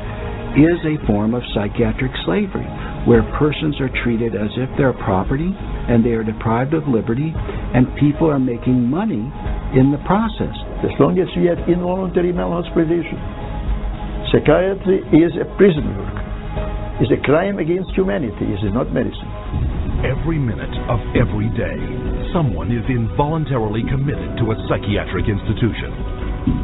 is a form of psychiatric slavery, where persons are treated as if they're property and they are deprived of liberty, and people are making money in the process. As long as we have involuntary mental hospitalization, psychiatry is a prison work. It's a crime against humanity. It is not medicine. Every minute of every day, someone is involuntarily committed to a psychiatric institution.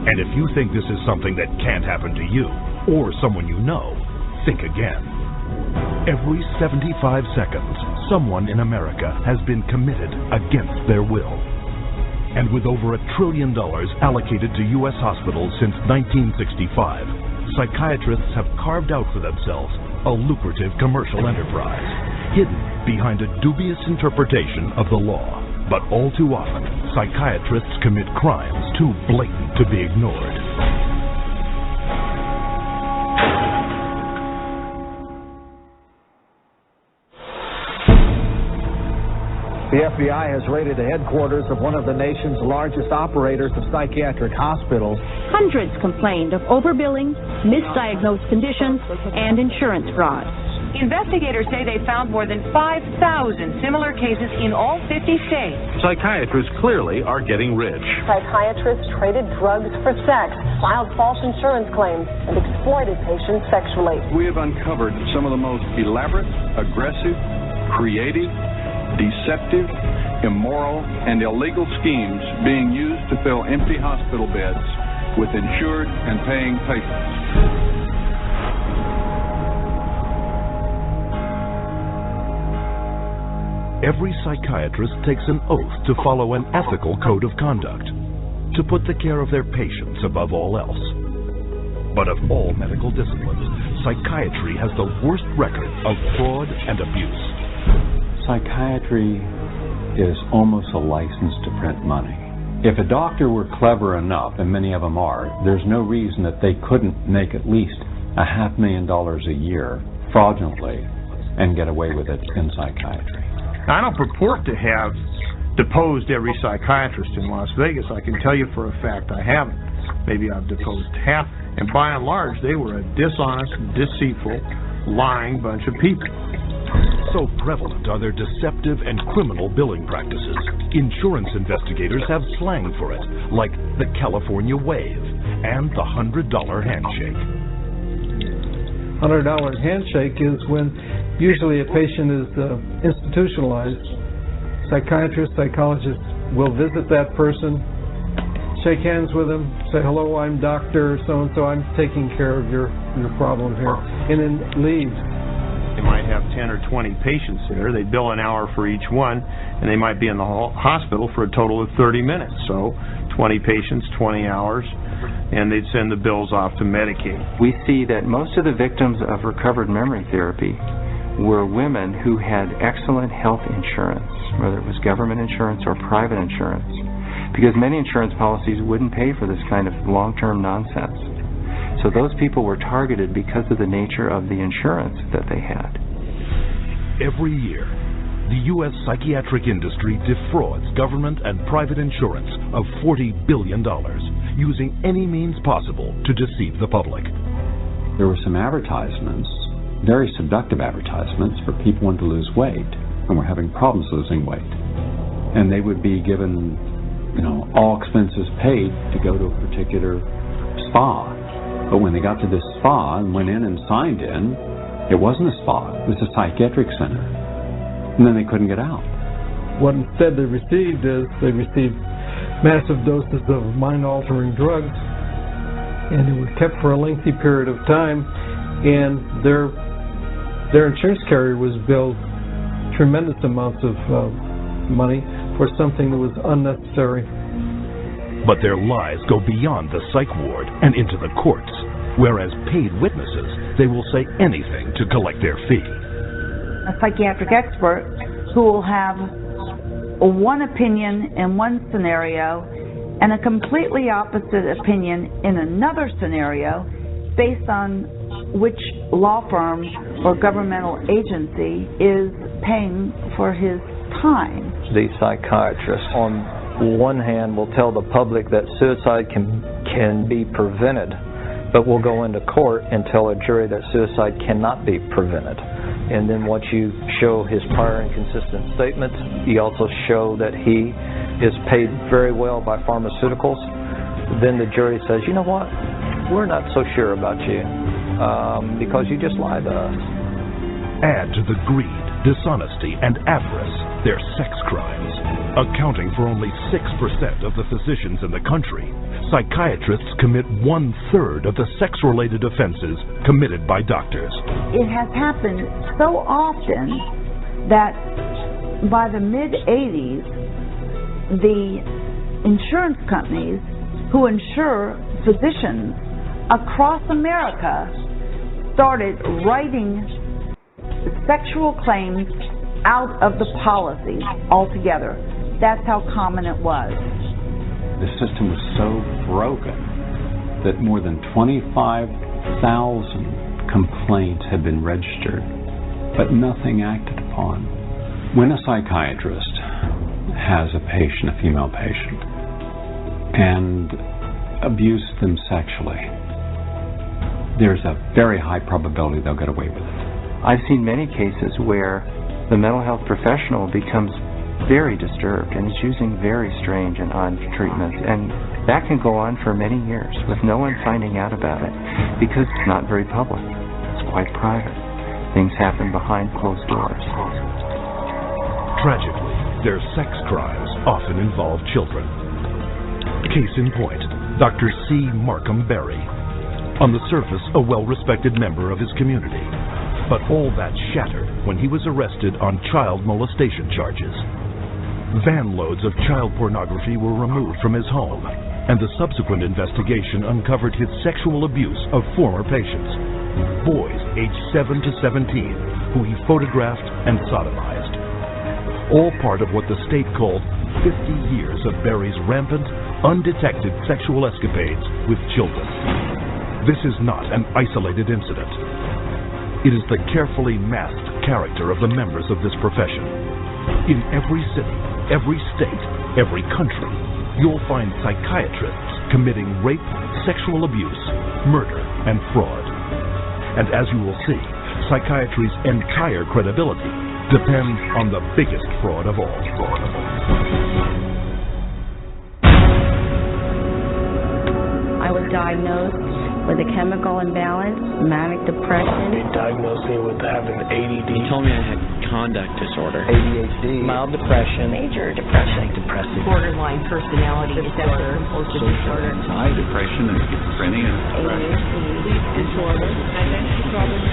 And if you think this is something that can't happen to you or someone you know, think again. Every 75 seconds, someone in America has been committed against their will. And with over $1 trillion allocated to U.S. hospitals since 1965, psychiatrists have carved out for themselves a lucrative commercial enterprise, hidden behind a dubious interpretation of the law. But all too often, psychiatrists commit crimes too blatant to be ignored. The FBI has raided the headquarters of one of the nation's largest operators of psychiatric hospitals. Hundreds complained of overbilling, misdiagnosed conditions, and insurance fraud. Investigators say they found more than 5,000 similar cases in all 50 states. Psychiatrists clearly are getting rich. Psychiatrists traded drugs for sex, filed false insurance claims, and exploited patients sexually. We have uncovered some of the most elaborate, aggressive, creative, deceptive, immoral, and illegal schemes being used to fill empty hospital beds with insured and paying patients. Every psychiatrist takes an oath to follow an ethical code of conduct, to put the care of their patients above all else. But of all medical disciplines, psychiatry has the worst record of fraud and abuse. Psychiatry is almost a license to print money. If a doctor were clever enough, and many of them are, there's no reason that they couldn't make at least $500,000 a year fraudulently and get away with it in psychiatry. I don't purport to have deposed every psychiatrist in Las Vegas. I can tell you for a fact I haven't. Maybe I've deposed half, and by and large they were a dishonest, deceitful, lying bunch of people. So prevalent are their deceptive and criminal billing practices. Insurance investigators have slang for it, like the California wave and the $100 handshake. $100 handshake is when usually a patient is institutionalized. Psychiatrists, psychologists will visit that person, shake hands with them, say, hello, I'm Dr. So-and-so, I'm taking care of your problem here, and then leave. They might have 10 or 20 patients there. They bill an hour for each one, and they might be in the hospital for a total of 30 minutes. So 20 patients, 20 hours, and they'd send the bills off to Medicaid. We see that most of the victims of recovered memory therapy were women who had excellent health insurance, whether it was government insurance or private insurance, because many insurance policies wouldn't pay for this kind of long-term nonsense. So those people were targeted because of the nature of the insurance that they had. Every year, the U.S. psychiatric industry defrauds government and private insurance of $40 billion, using any means possible to deceive the public. There were some advertisements, very seductive advertisements, for people wanting to lose weight and were having problems losing weight. And they would be given, all expenses paid to go to a particular spa. But when they got to this spa and went in and signed in, it wasn't a spa, it was a psychiatric center. And then they couldn't get out. What instead they received is they received massive doses of mind-altering drugs, and it was kept for a lengthy period of time, and their insurance carrier was billed tremendous amounts of money for something that was unnecessary. But their lies go beyond the psych ward and into the courts, whereas paid witnesses, they will say anything to collect their fee. A psychiatric expert who will have one opinion in one scenario and a completely opposite opinion in another scenario based on which law firm or governmental agency is paying for his time. The psychiatrist, on one hand, will tell the public that suicide can be prevented, but will go into court and tell a jury that suicide cannot be prevented. And then once you show his prior inconsistent statements, you also show that he is paid very well by pharmaceuticals, then the jury says, you know what, we're not so sure about you because you just lied to us. Add to the greed, dishonesty, and avarice their sex crimes. Accounting for only 6% of the physicians in the country, psychiatrists commit 1/3 of the sex-related offenses committed by doctors. It has happened so often that by the mid-'80s, the insurance companies who insure physicians across America started writing sexual claims out of the policies altogether. That's how common it was. The system was so broken that more than 25,000 complaints had been registered, but nothing acted upon. When a psychiatrist has a patient, a female patient, and abuses them sexually, there's a very high probability they'll get away with it. I've seen many cases where the mental health professional becomes very disturbed and is using very strange and odd treatments, and that can go on for many years with no one finding out about it because it's not very public. It's quite private. Things happen behind closed doors. Tragically, their sex crimes often involve children. Case in point, Dr. C. Markham Berry. On the surface, a well-respected member of his community. But all that shattered when he was arrested on child molestation charges. Van loads of child pornography were removed from his home, and the subsequent investigation uncovered his sexual abuse of former patients, boys aged 7 to 17, who he photographed and sodomized. All part of what the state called 50 years of Berry's rampant, undetected sexual escapades with children. This is not an isolated incident. It is the carefully masked character of the members of this profession. In every city, every state, every country, you'll find psychiatrists committing rape, sexual abuse, murder, and fraud. And as you will see, psychiatry's entire credibility depends on the biggest fraud of all. I was diagnosed with a chemical imbalance, manic depression. They diagnosed me with having ADD. They told me I had conduct disorder, ADHD, mild depression, Major depression. depressive, Borderline personality disorder, compulsive disorder, depression and schizophrenia, ADHD disorder, identity problems.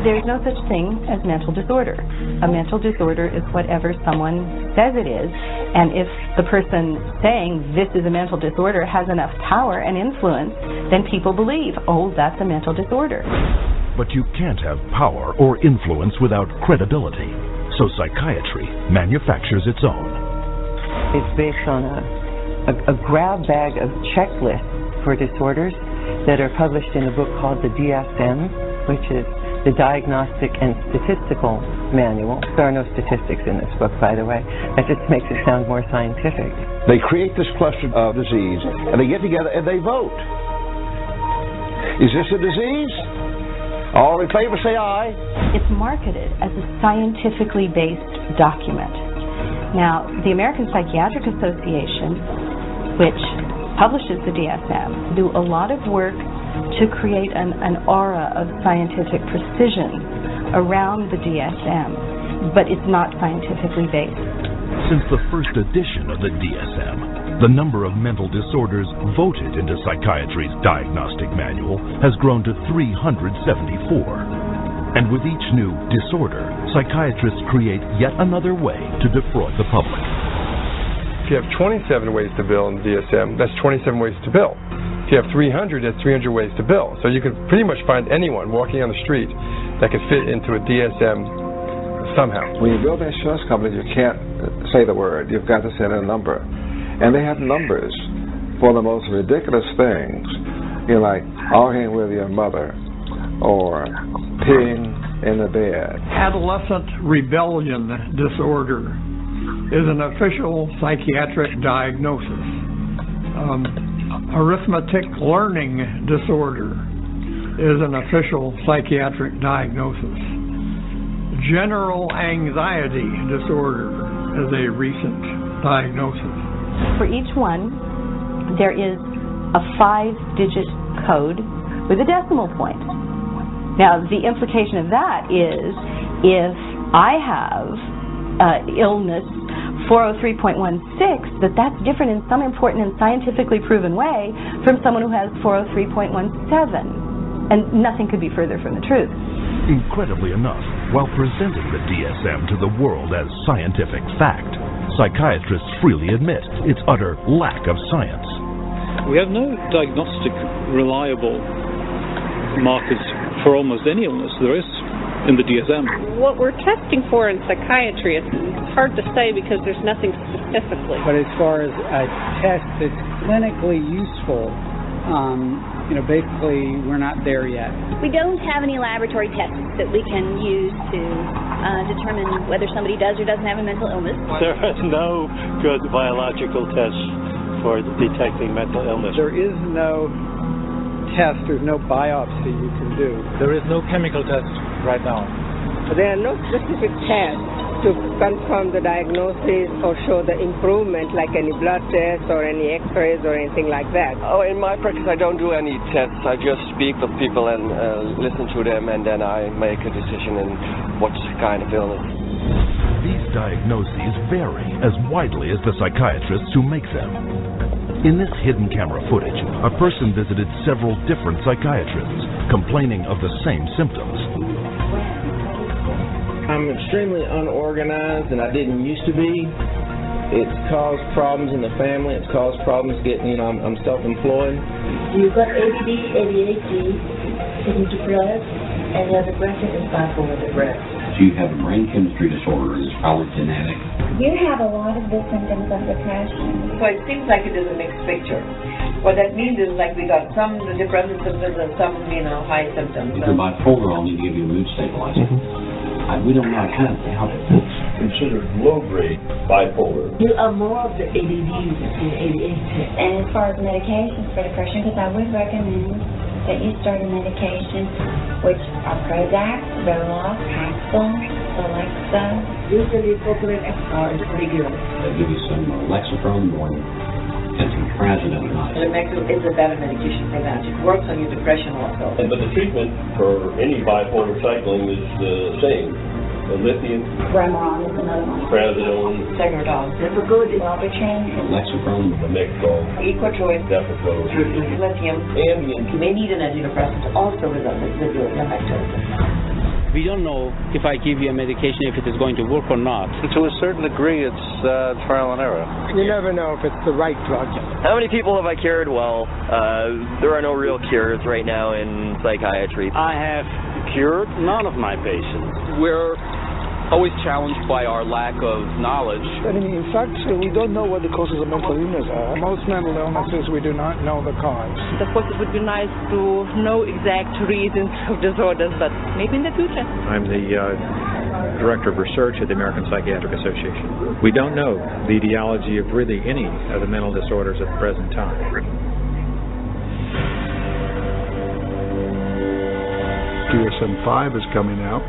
There's no such thing as mental disorder. A mental disorder is whatever someone says it is, and if the person saying this is a mental disorder has enough power and influence, then people believe, oh, that's a mental disorder. But you can't have power or influence without credibility, so psychiatry manufactures its own. It's based on a grab bag of checklists for disorders that are published in a book called the DSM, which is the Diagnostic and Statistical Manual. There are no statistics in this book, by the way. That just makes it sound more scientific. They create this cluster of disease, and they get together and they vote. Is this a disease? All in favor, say aye. It's marketed as a scientifically based document. Now, the American Psychiatric Association, which publishes the DSM, do a lot of work to create an aura of scientific precision around the DSM, but it's not scientifically based. Since the first edition of the DSM, the number of mental disorders voted into psychiatry's diagnostic manual has grown to 374. And with each new disorder, psychiatrists create yet another way to defraud the public. If you have 27 ways to bill in the DSM, that's 27 ways to bill. If you have 300, that's 300 ways to bill. So you can pretty much find anyone walking on the street that could fit into a DSM somehow. When you build insurance companies, you can't say the word. You've got to send a number. And they have numbers for the most ridiculous things. You know, like arguing with your mother or peeing in the bed. Adolescent rebellion disorder is an official psychiatric diagnosis. Arithmetic learning disorder is an official psychiatric diagnosis. General anxiety disorder is a recent diagnosis. For each one, there is a 5-digit code with a decimal point. Now, the implication of that is if I have illness 403.16, that's different in some important and scientifically proven way from someone who has 403.17. And nothing could be further from the truth. Incredibly enough, while presenting the DSM to the world as scientific fact, psychiatrists freely admit its utter lack of science. We have no diagnostic reliable markers for almost any illness there is in the DSM. What we're testing for in psychiatry, it's hard to say because there's nothing specifically. But as far as a test that's clinically useful, basically we're not there yet. We don't have any laboratory tests that we can use to determine whether somebody does or doesn't have a mental illness. There is no good biological test for detecting mental illness. There is no test. There's no biopsy you can do. There is no chemical test right now. There are no specific tests to confirm the diagnosis or show the improvement, like any blood test or any x-rays or anything like that. Oh, in my practice I don't do any tests. I just speak with people and listen to them, and then I make a decision in what kind of illness. These diagnoses vary as widely as the psychiatrists who make them. In this hidden camera footage, a person visited several different psychiatrists, complaining of the same symptoms. I'm extremely unorganized, and I didn't used to be. It's caused problems in the family. It's caused problems getting, I'm self-employed. You've got ADD, ADHD, getting depressed, and you have depression and bipolar depressed. You have a brain chemistry disorder that's probably genetic. You have a lot of the symptoms of depression. So it seems like it is a mixed picture. What that means is like we got some depressive symptoms and some, high symptoms. If you're bipolar, I'll need to give you a mood stabilizer. We don't know how to considered low-grade bipolar. You are more of the ADD than ADHD. And as far as medications for depression, because I would recommend that you start a medication, which are Prozac, Zoloft, Paxil, Celexa. Usually propylene XR is pretty good. They'll give you some Lexapro in the morning and some trazodone at night. Lamictal is a better medication for that. It works on your depression also. But the treatment for any bipolar cycling is the same. The lithium, Remeron is another one. Trazodone, Segradol, Difficult, Wellbutrin, Lexapro, Lamictal, Equitroid, Depakote, lithium, Ambien. You may need an antidepressant also with Lamictal. We don't know if I give you a medication if it is going to work or not. To a certain degree, it's trial and error. You never know if it's the right drug. How many people have I cured? Well, there are no real cures right now in psychiatry. I have cured none of my patients. We're always challenged by our lack of knowledge. In fact, we don't know what the causes of mental illness are. Most mental illnesses, we do not know the cause. Of course, it would be nice to know exact reasons of disorders, but maybe in the future. I'm the Director of Research at the American Psychiatric Association. We don't know the etiology of really any of the mental disorders at the present time. DSM-5 is coming out.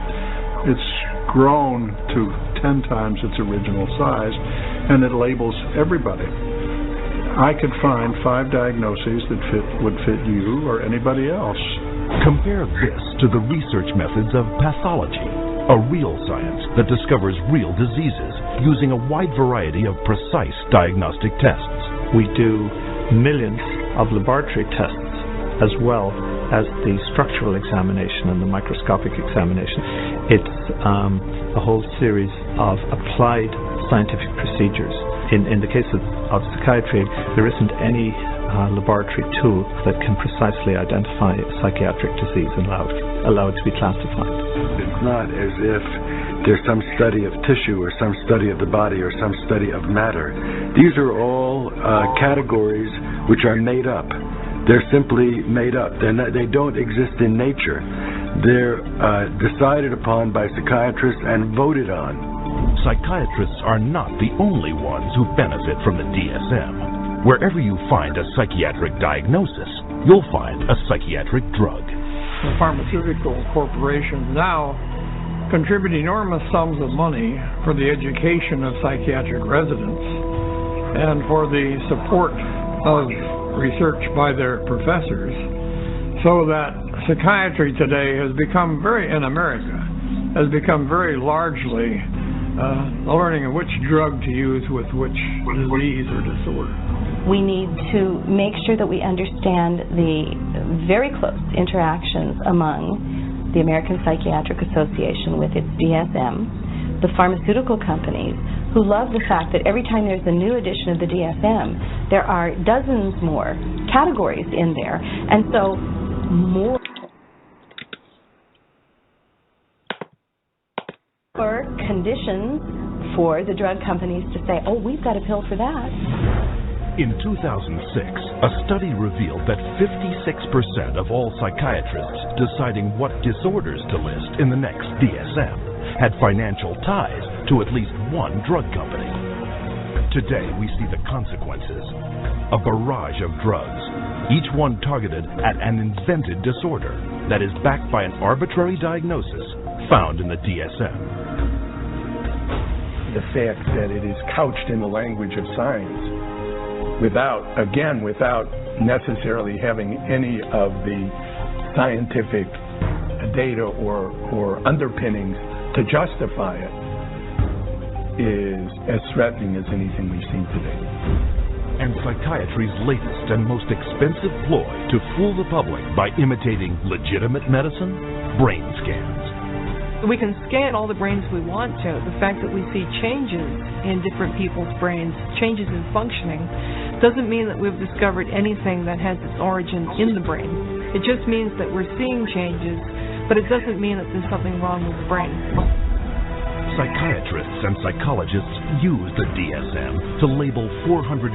It's grown to 10 times its original size, and it labels everybody. I could find 5 diagnoses that would fit you or anybody else. Compare this to the research methods of pathology, a real science that discovers real diseases using a wide variety of precise diagnostic tests. We do millions of laboratory tests as well as the structural examination and the microscopic examination. It's a whole series of applied scientific procedures. In the case of psychiatry, there isn't any laboratory tool that can precisely identify a psychiatric disease and allow it to be classified. It's not as if there's some study of tissue or some study of the body or some study of matter. These are all categories which are made up. They're simply made up. They don't exist in nature. They're decided upon by psychiatrists and voted on. Psychiatrists are not the only ones who benefit from the DSM. Wherever you find a psychiatric diagnosis, you'll find a psychiatric drug. The pharmaceutical corporations now contribute enormous sums of money for the education of psychiatric residents and for the support of research by their professors, so that psychiatry today has become in America, has become very largely learning which drug to use with which disease or disorder. We need to make sure that we understand the very close interactions among the American Psychiatric Association with its DSM, the pharmaceutical companies, who love the fact that every time there's a new edition of the DSM, there are dozens more categories in there, and so more conditions for the drug companies to say, oh, we've got a pill for that. In 2006, a study revealed that 56% of all psychiatrists deciding what disorders to list in the next DSM had financial ties to at least one drug company. Today, we see the consequences. A barrage of drugs, each one targeted at an invented disorder that is backed by an arbitrary diagnosis found in the DSM. The fact that it is couched in the language of science without necessarily having any of the scientific data or underpinnings to justify it is as threatening as anything we've seen today. And psychiatry's latest and most expensive ploy to fool the public by imitating legitimate medicine? Brain scans. We can scan all the brains we want to. The fact that we see changes in different people's brains, changes in functioning, doesn't mean that we've discovered anything that has its origin in the brain. It just means that we're seeing changes, but it doesn't mean that there's something wrong with the brain. Psychiatrists and psychologists use the DSM to label 450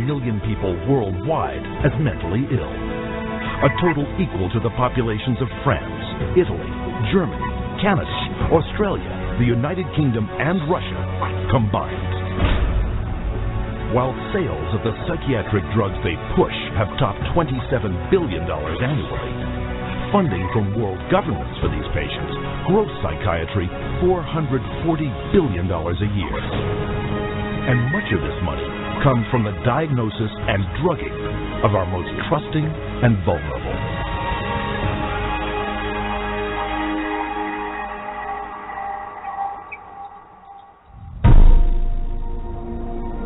million people worldwide as mentally ill, a total equal to the populations of France, Italy, Germany, Canada, Australia, the United Kingdom, and Russia combined. While sales of the psychiatric drugs they push have topped $27 billion annually, funding from world governments for these patients gross psychiatry $440 billion a year. And much of this money comes from the diagnosis and drugging of our most trusting and vulnerable.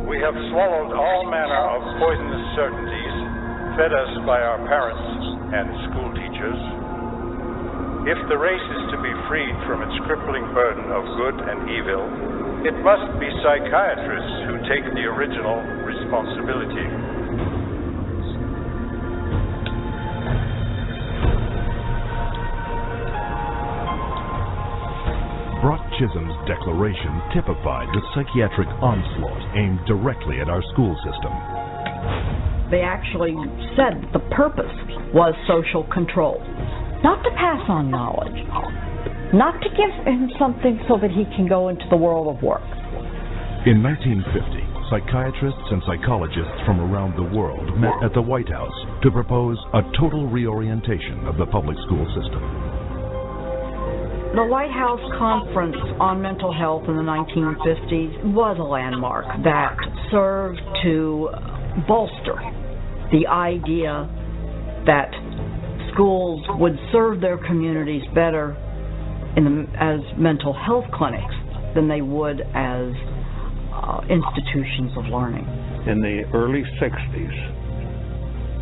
We have swallowed all manner of poisonous certainties fed us by our parents and school teachers. If the race is to be freed from its crippling burden of good and evil, it must be psychiatrists who take the original responsibility. Brock Chisholm's declaration typified the psychiatric onslaught aimed directly at our school system. They actually said the purpose was social control. Not to pass on knowledge, not to give him something so that he can go into the world of work. In 1950, psychiatrists and psychologists from around the world met at the White House to propose a total reorientation of the public school system. The White House Conference on Mental Health in the 1950s was a landmark that served to bolster the idea that schools would serve their communities better as mental health clinics than they would as institutions of learning. In the early 60s,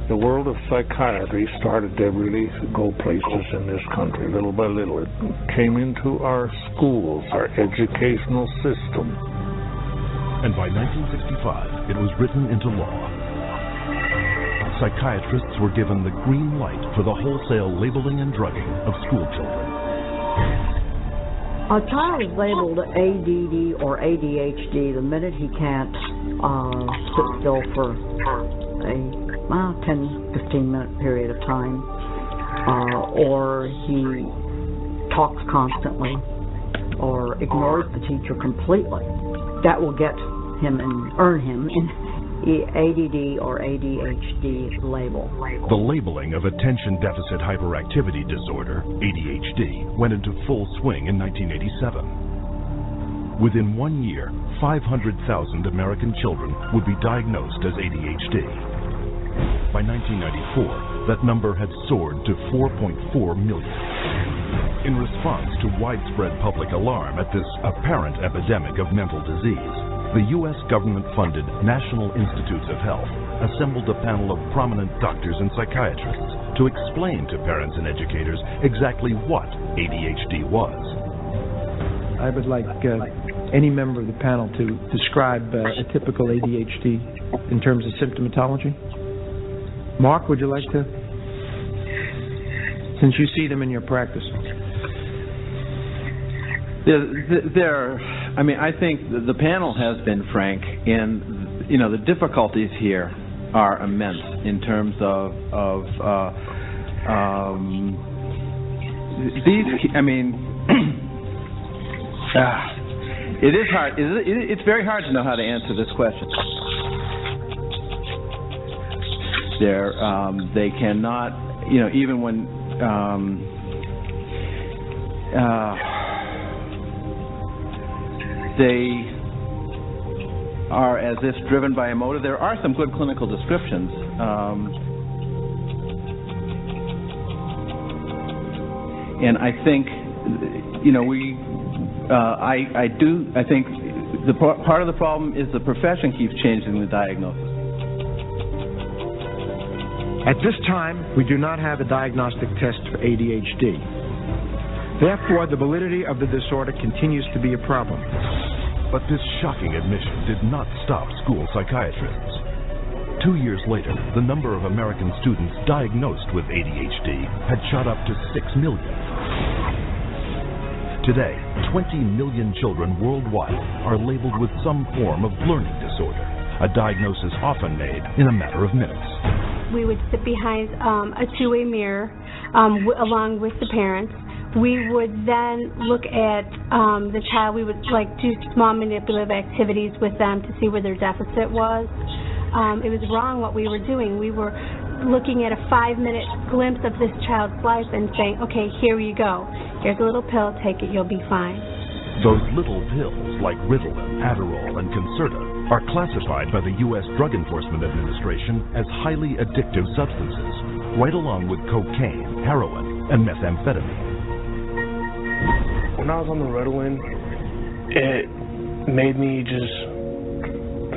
the world of psychiatry started to really go places in this country. Little by little, it came into our schools, our educational system. And by 1965, it was written into law. Psychiatrists were given the green light for the wholesale labeling and drugging of school children. A child is labeled ADD or ADHD the minute he can't sit still for a 10-15 minute period of time, or he talks constantly, or ignores the teacher completely. That will get him and earn him in ADD or ADHD label. The labeling of attention deficit hyperactivity disorder, ADHD, went into full swing in 1987. Within 1 year, 500,000 American children would be diagnosed as ADHD. By 1994, that number had soared to 4.4 million. In response to widespread public alarm at this apparent epidemic of mental disease, the U.S. government-funded National Institutes of Health assembled a panel of prominent doctors and psychiatrists to explain to parents and educators exactly what ADHD was. I would like any member of the panel to describe a typical ADHD in terms of symptomatology. Mark, would you like to? Since you see them in your practice. I think the panel has been frank, and the difficulties here are immense in terms of these. It is hard. It's very hard to know how to answer this question. They cannot, even when they are as if driven by a motive. There are some good clinical descriptions. And I think, I think the part of the problem is the profession keeps changing the diagnosis. At this time, we do not have a diagnostic test for ADHD. Therefore, the validity of the disorder continues to be a problem. But this shocking admission did not stop school psychiatrists. 2 years later, the number of American students diagnosed with ADHD had shot up to 6 million. Today, 20 million children worldwide are labeled with some form of learning disorder, a diagnosis often made in a matter of minutes. We would sit behind a two-way mirror along with the parents. We would then look at the child. We would do small manipulative activities with them to see where their deficit was. It was wrong what we were doing. We were looking at a 5-minute glimpse of this child's life and saying, okay, here you go. Here's a little pill, take it, you'll be fine. Those little pills like Ritalin, Adderall, and Concerta are classified by the U.S. Drug Enforcement Administration as highly addictive substances, right along with cocaine, heroin, and methamphetamine. When I was on the Ritalin, it made me just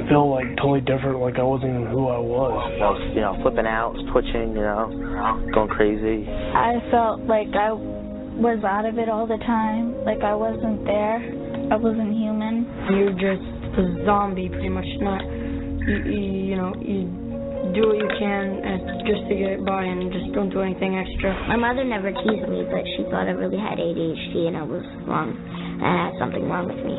feel totally different, like I wasn't even who I was. I was, flipping out, twitching, going crazy. I felt like I was out of it all the time, like I wasn't there, I wasn't human. You're just a zombie, pretty much. You do what you can just to get by and just don't do anything extra. My mother never teased me, but she thought I really had ADHD and I was wrong. I had something wrong with me.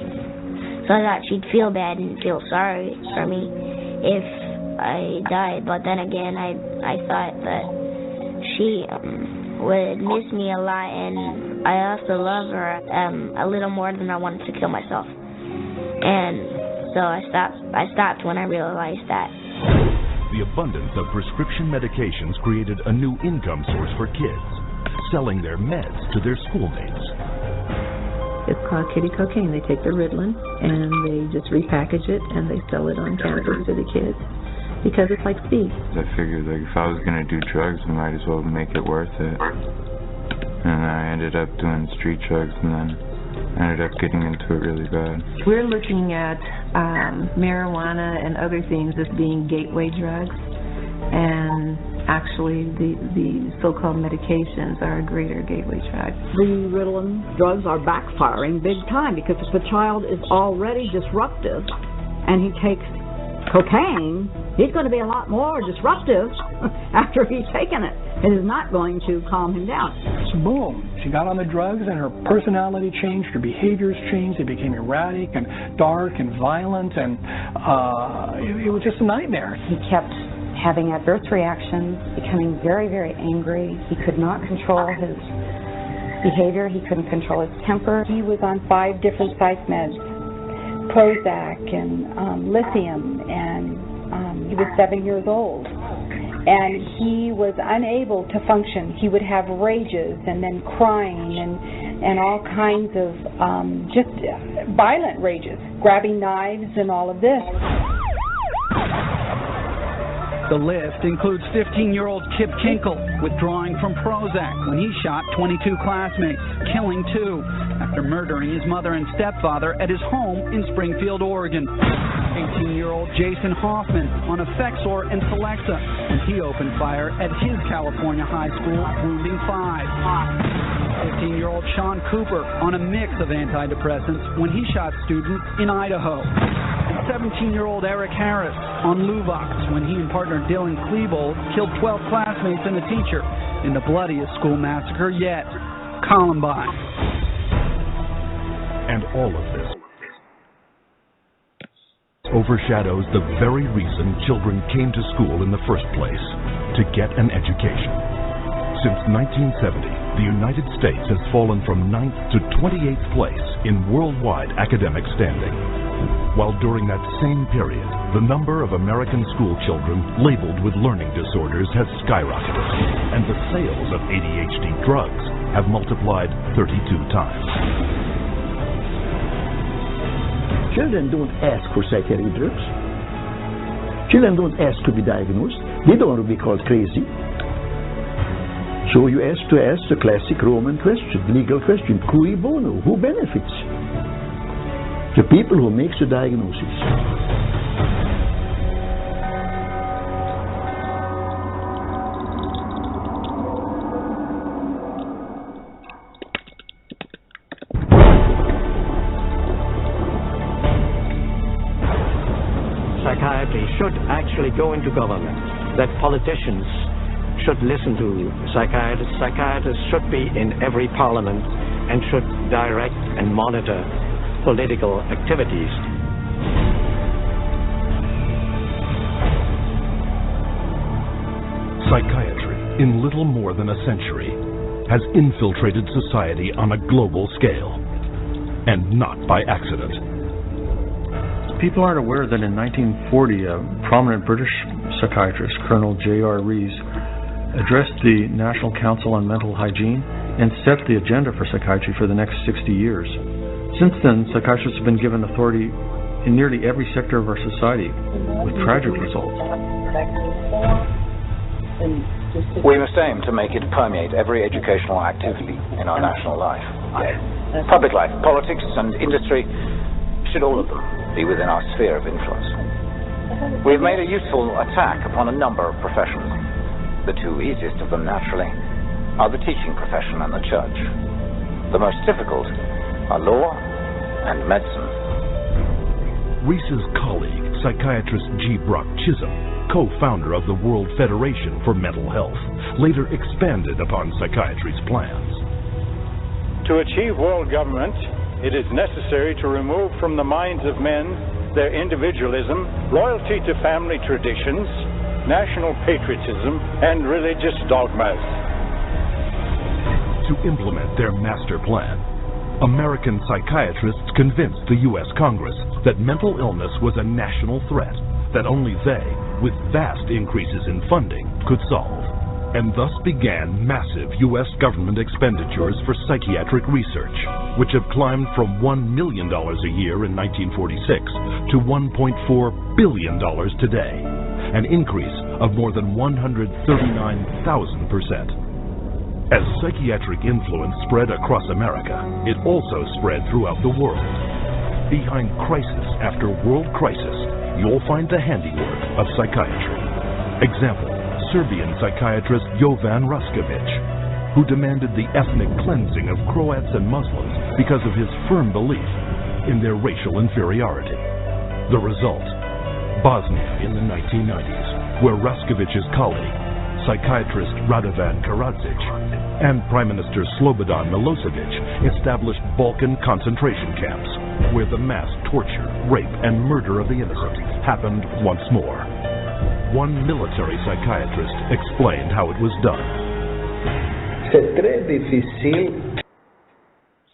So I thought she'd feel bad and feel sorry for me if I died. But then again, I thought that she would miss me a lot, and I also love her a little more than I wanted to kill myself. And so I stopped when I realized that. The abundance of prescription medications created a new income source for kids, selling their meds to their schoolmates. It's called kitty cocaine. They take the Ritalin and they just repackage it and they sell it on campus to the kids because it's like speed. I figured if I was going to do drugs, I might as well make it worth it. And I ended up doing street drugs and then I ended up getting into it really bad. We're looking at marijuana and other things as being gateway drugs, and actually the so-called medications are a greater gateway drug. The Ritalin drugs are backfiring big time because if the child is already disruptive and he takes cocaine, he's going to be a lot more disruptive after he's taken it. It is not going to calm him down. So boom, she got on the drugs and her personality changed, her behaviors changed, it became erratic and dark and violent, and it was just a nightmare. He kept having adverse reactions, becoming very, very angry. He could not control his behavior. He couldn't control his temper. He was on 5 different psych meds, Prozac and lithium, and he was 7 years old. And he was unable to function. He would have rages and then crying and all kinds of just violent rages, grabbing knives and all of this. The list includes 15-year-old Kip Kinkle withdrawing from Prozac when he shot 22 classmates, killing 2 after murdering his mother and stepfather at his home in Springfield, Oregon. 18-year-old Jason Hoffman on Effexor and Celexa when he opened fire at his California high school, wounding 5. 15-year-old Sean Cooper on a mix of antidepressants when he shot students in Idaho. 17-year-old Eric Harris on Luvox when he and partner Dylan Klebold killed 12 classmates and a teacher in the bloodiest school massacre yet, Columbine. And all of this overshadows the very reason children came to school in the first place, to get an education. Since 1970, the United States has fallen from 9th to 28th place in worldwide academic standing. while during that same period, the number of American school children labeled with learning disorders has skyrocketed, and the sales of ADHD drugs have multiplied 32 times. Children don't ask for psychiatric drugs. Children don't ask to be diagnosed. They don't want to be called crazy. So you ask the classic Roman question, legal question, cui bono, who benefits? The people who make the diagnosis. Psychiatry should actually go into government, that politicians should listen to psychiatrists. Psychiatrists should be in every parliament and should direct and monitor political activities. Psychiatry, in little more than a century, has infiltrated society on a global scale, and not by accident. People aren't aware that in 1940, a prominent British psychiatrist, Colonel J.R. Rees, addressed the National Council on Mental Hygiene and set the agenda for psychiatry for the next 60 years. Since then, psychiatrists have been given authority in nearly every sector of our society, with tragic results. We must aim to make it permeate every educational activity in our national life. Public life, politics and industry should all of them be within our sphere of influence. We have made a useful attack upon a number of professions. The two easiest of them, naturally, are the teaching profession and the church. The most difficult are law and medicine. Rees's colleague, psychiatrist G. Brock Chisholm, co-founder of the World Federation for Mental Health, later expanded upon psychiatry's plans. To achieve world government, it is necessary to remove from the minds of men their individualism, loyalty to family traditions, national patriotism, and religious dogmas. To implement their master plan, American psychiatrists convinced the U.S. Congress that mental illness was a national threat that only they, with vast increases in funding, could solve. And thus began massive U.S. government expenditures for psychiatric research, which have climbed from $1 million a year in 1946 to $1.4 billion today, an increase of more than 139,000%. As psychiatric influence spread across America, it also spread throughout the world. Behind crisis after world crisis, you'll find the handiwork of psychiatry. Example, Serbian psychiatrist Jovan Raskovic, who demanded the ethnic cleansing of Croats and Muslims because of his firm belief in their racial inferiority. The result, Bosnia in the 1990s, where Raskovic's colleague, psychiatrist Radovan Karadzic, and Prime Minister Slobodan Milosevic established Balkan concentration camps, where the mass torture, rape, and murder of the innocent happened once more. One military psychiatrist explained how it was done.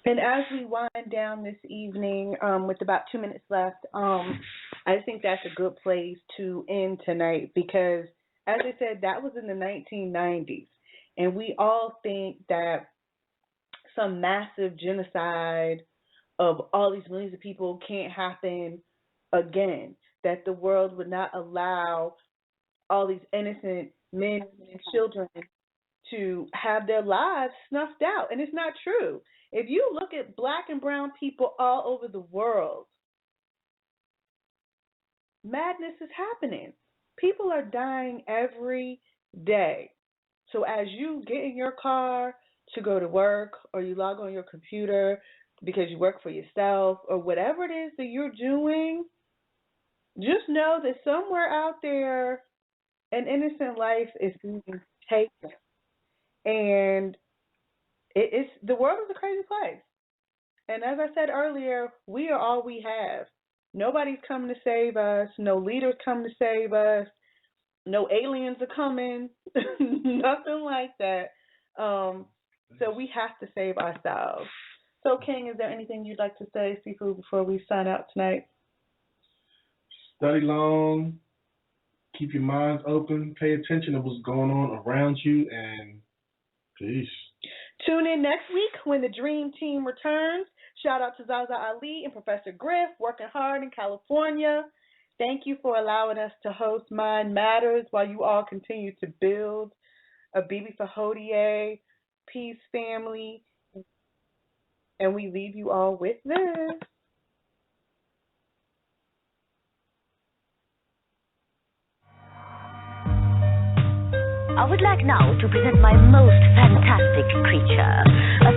And as we wind down this evening, with about 2 minutes left, I think that's a good place to end tonight because, as I said, that was in the 1990s. And we all think that some massive genocide of all these millions of people can't happen again, that the world would not allow all these innocent men and children to have their lives snuffed out. And it's not true. If you look at black and brown people all over the world, madness is happening. People are dying every day. So as you get in your car to go to work, or you log on your computer because you work for yourself, or whatever it is that you're doing, just know that somewhere out there, an innocent life is being taken. And the world is a crazy place. And as I said earlier, we are all we have. Nobody's coming to save us. No leaders come to save us. No aliens are coming. Nothing like that. So we have to save ourselves. So, King, is there anything you'd like to say, Sifu, before we sign out tonight? study long, keep your minds open, pay attention to what's going on around you, and peace. Tune in next week when the Dream Team returns. Shout out to ZaZa Ali and Professor Griff, working hard in California. Thank you for allowing us to host Mind Matters while you all continue to build a Bibi Fahodie peace family. And we leave you all with this. I would like now to present my most fantastic creature, a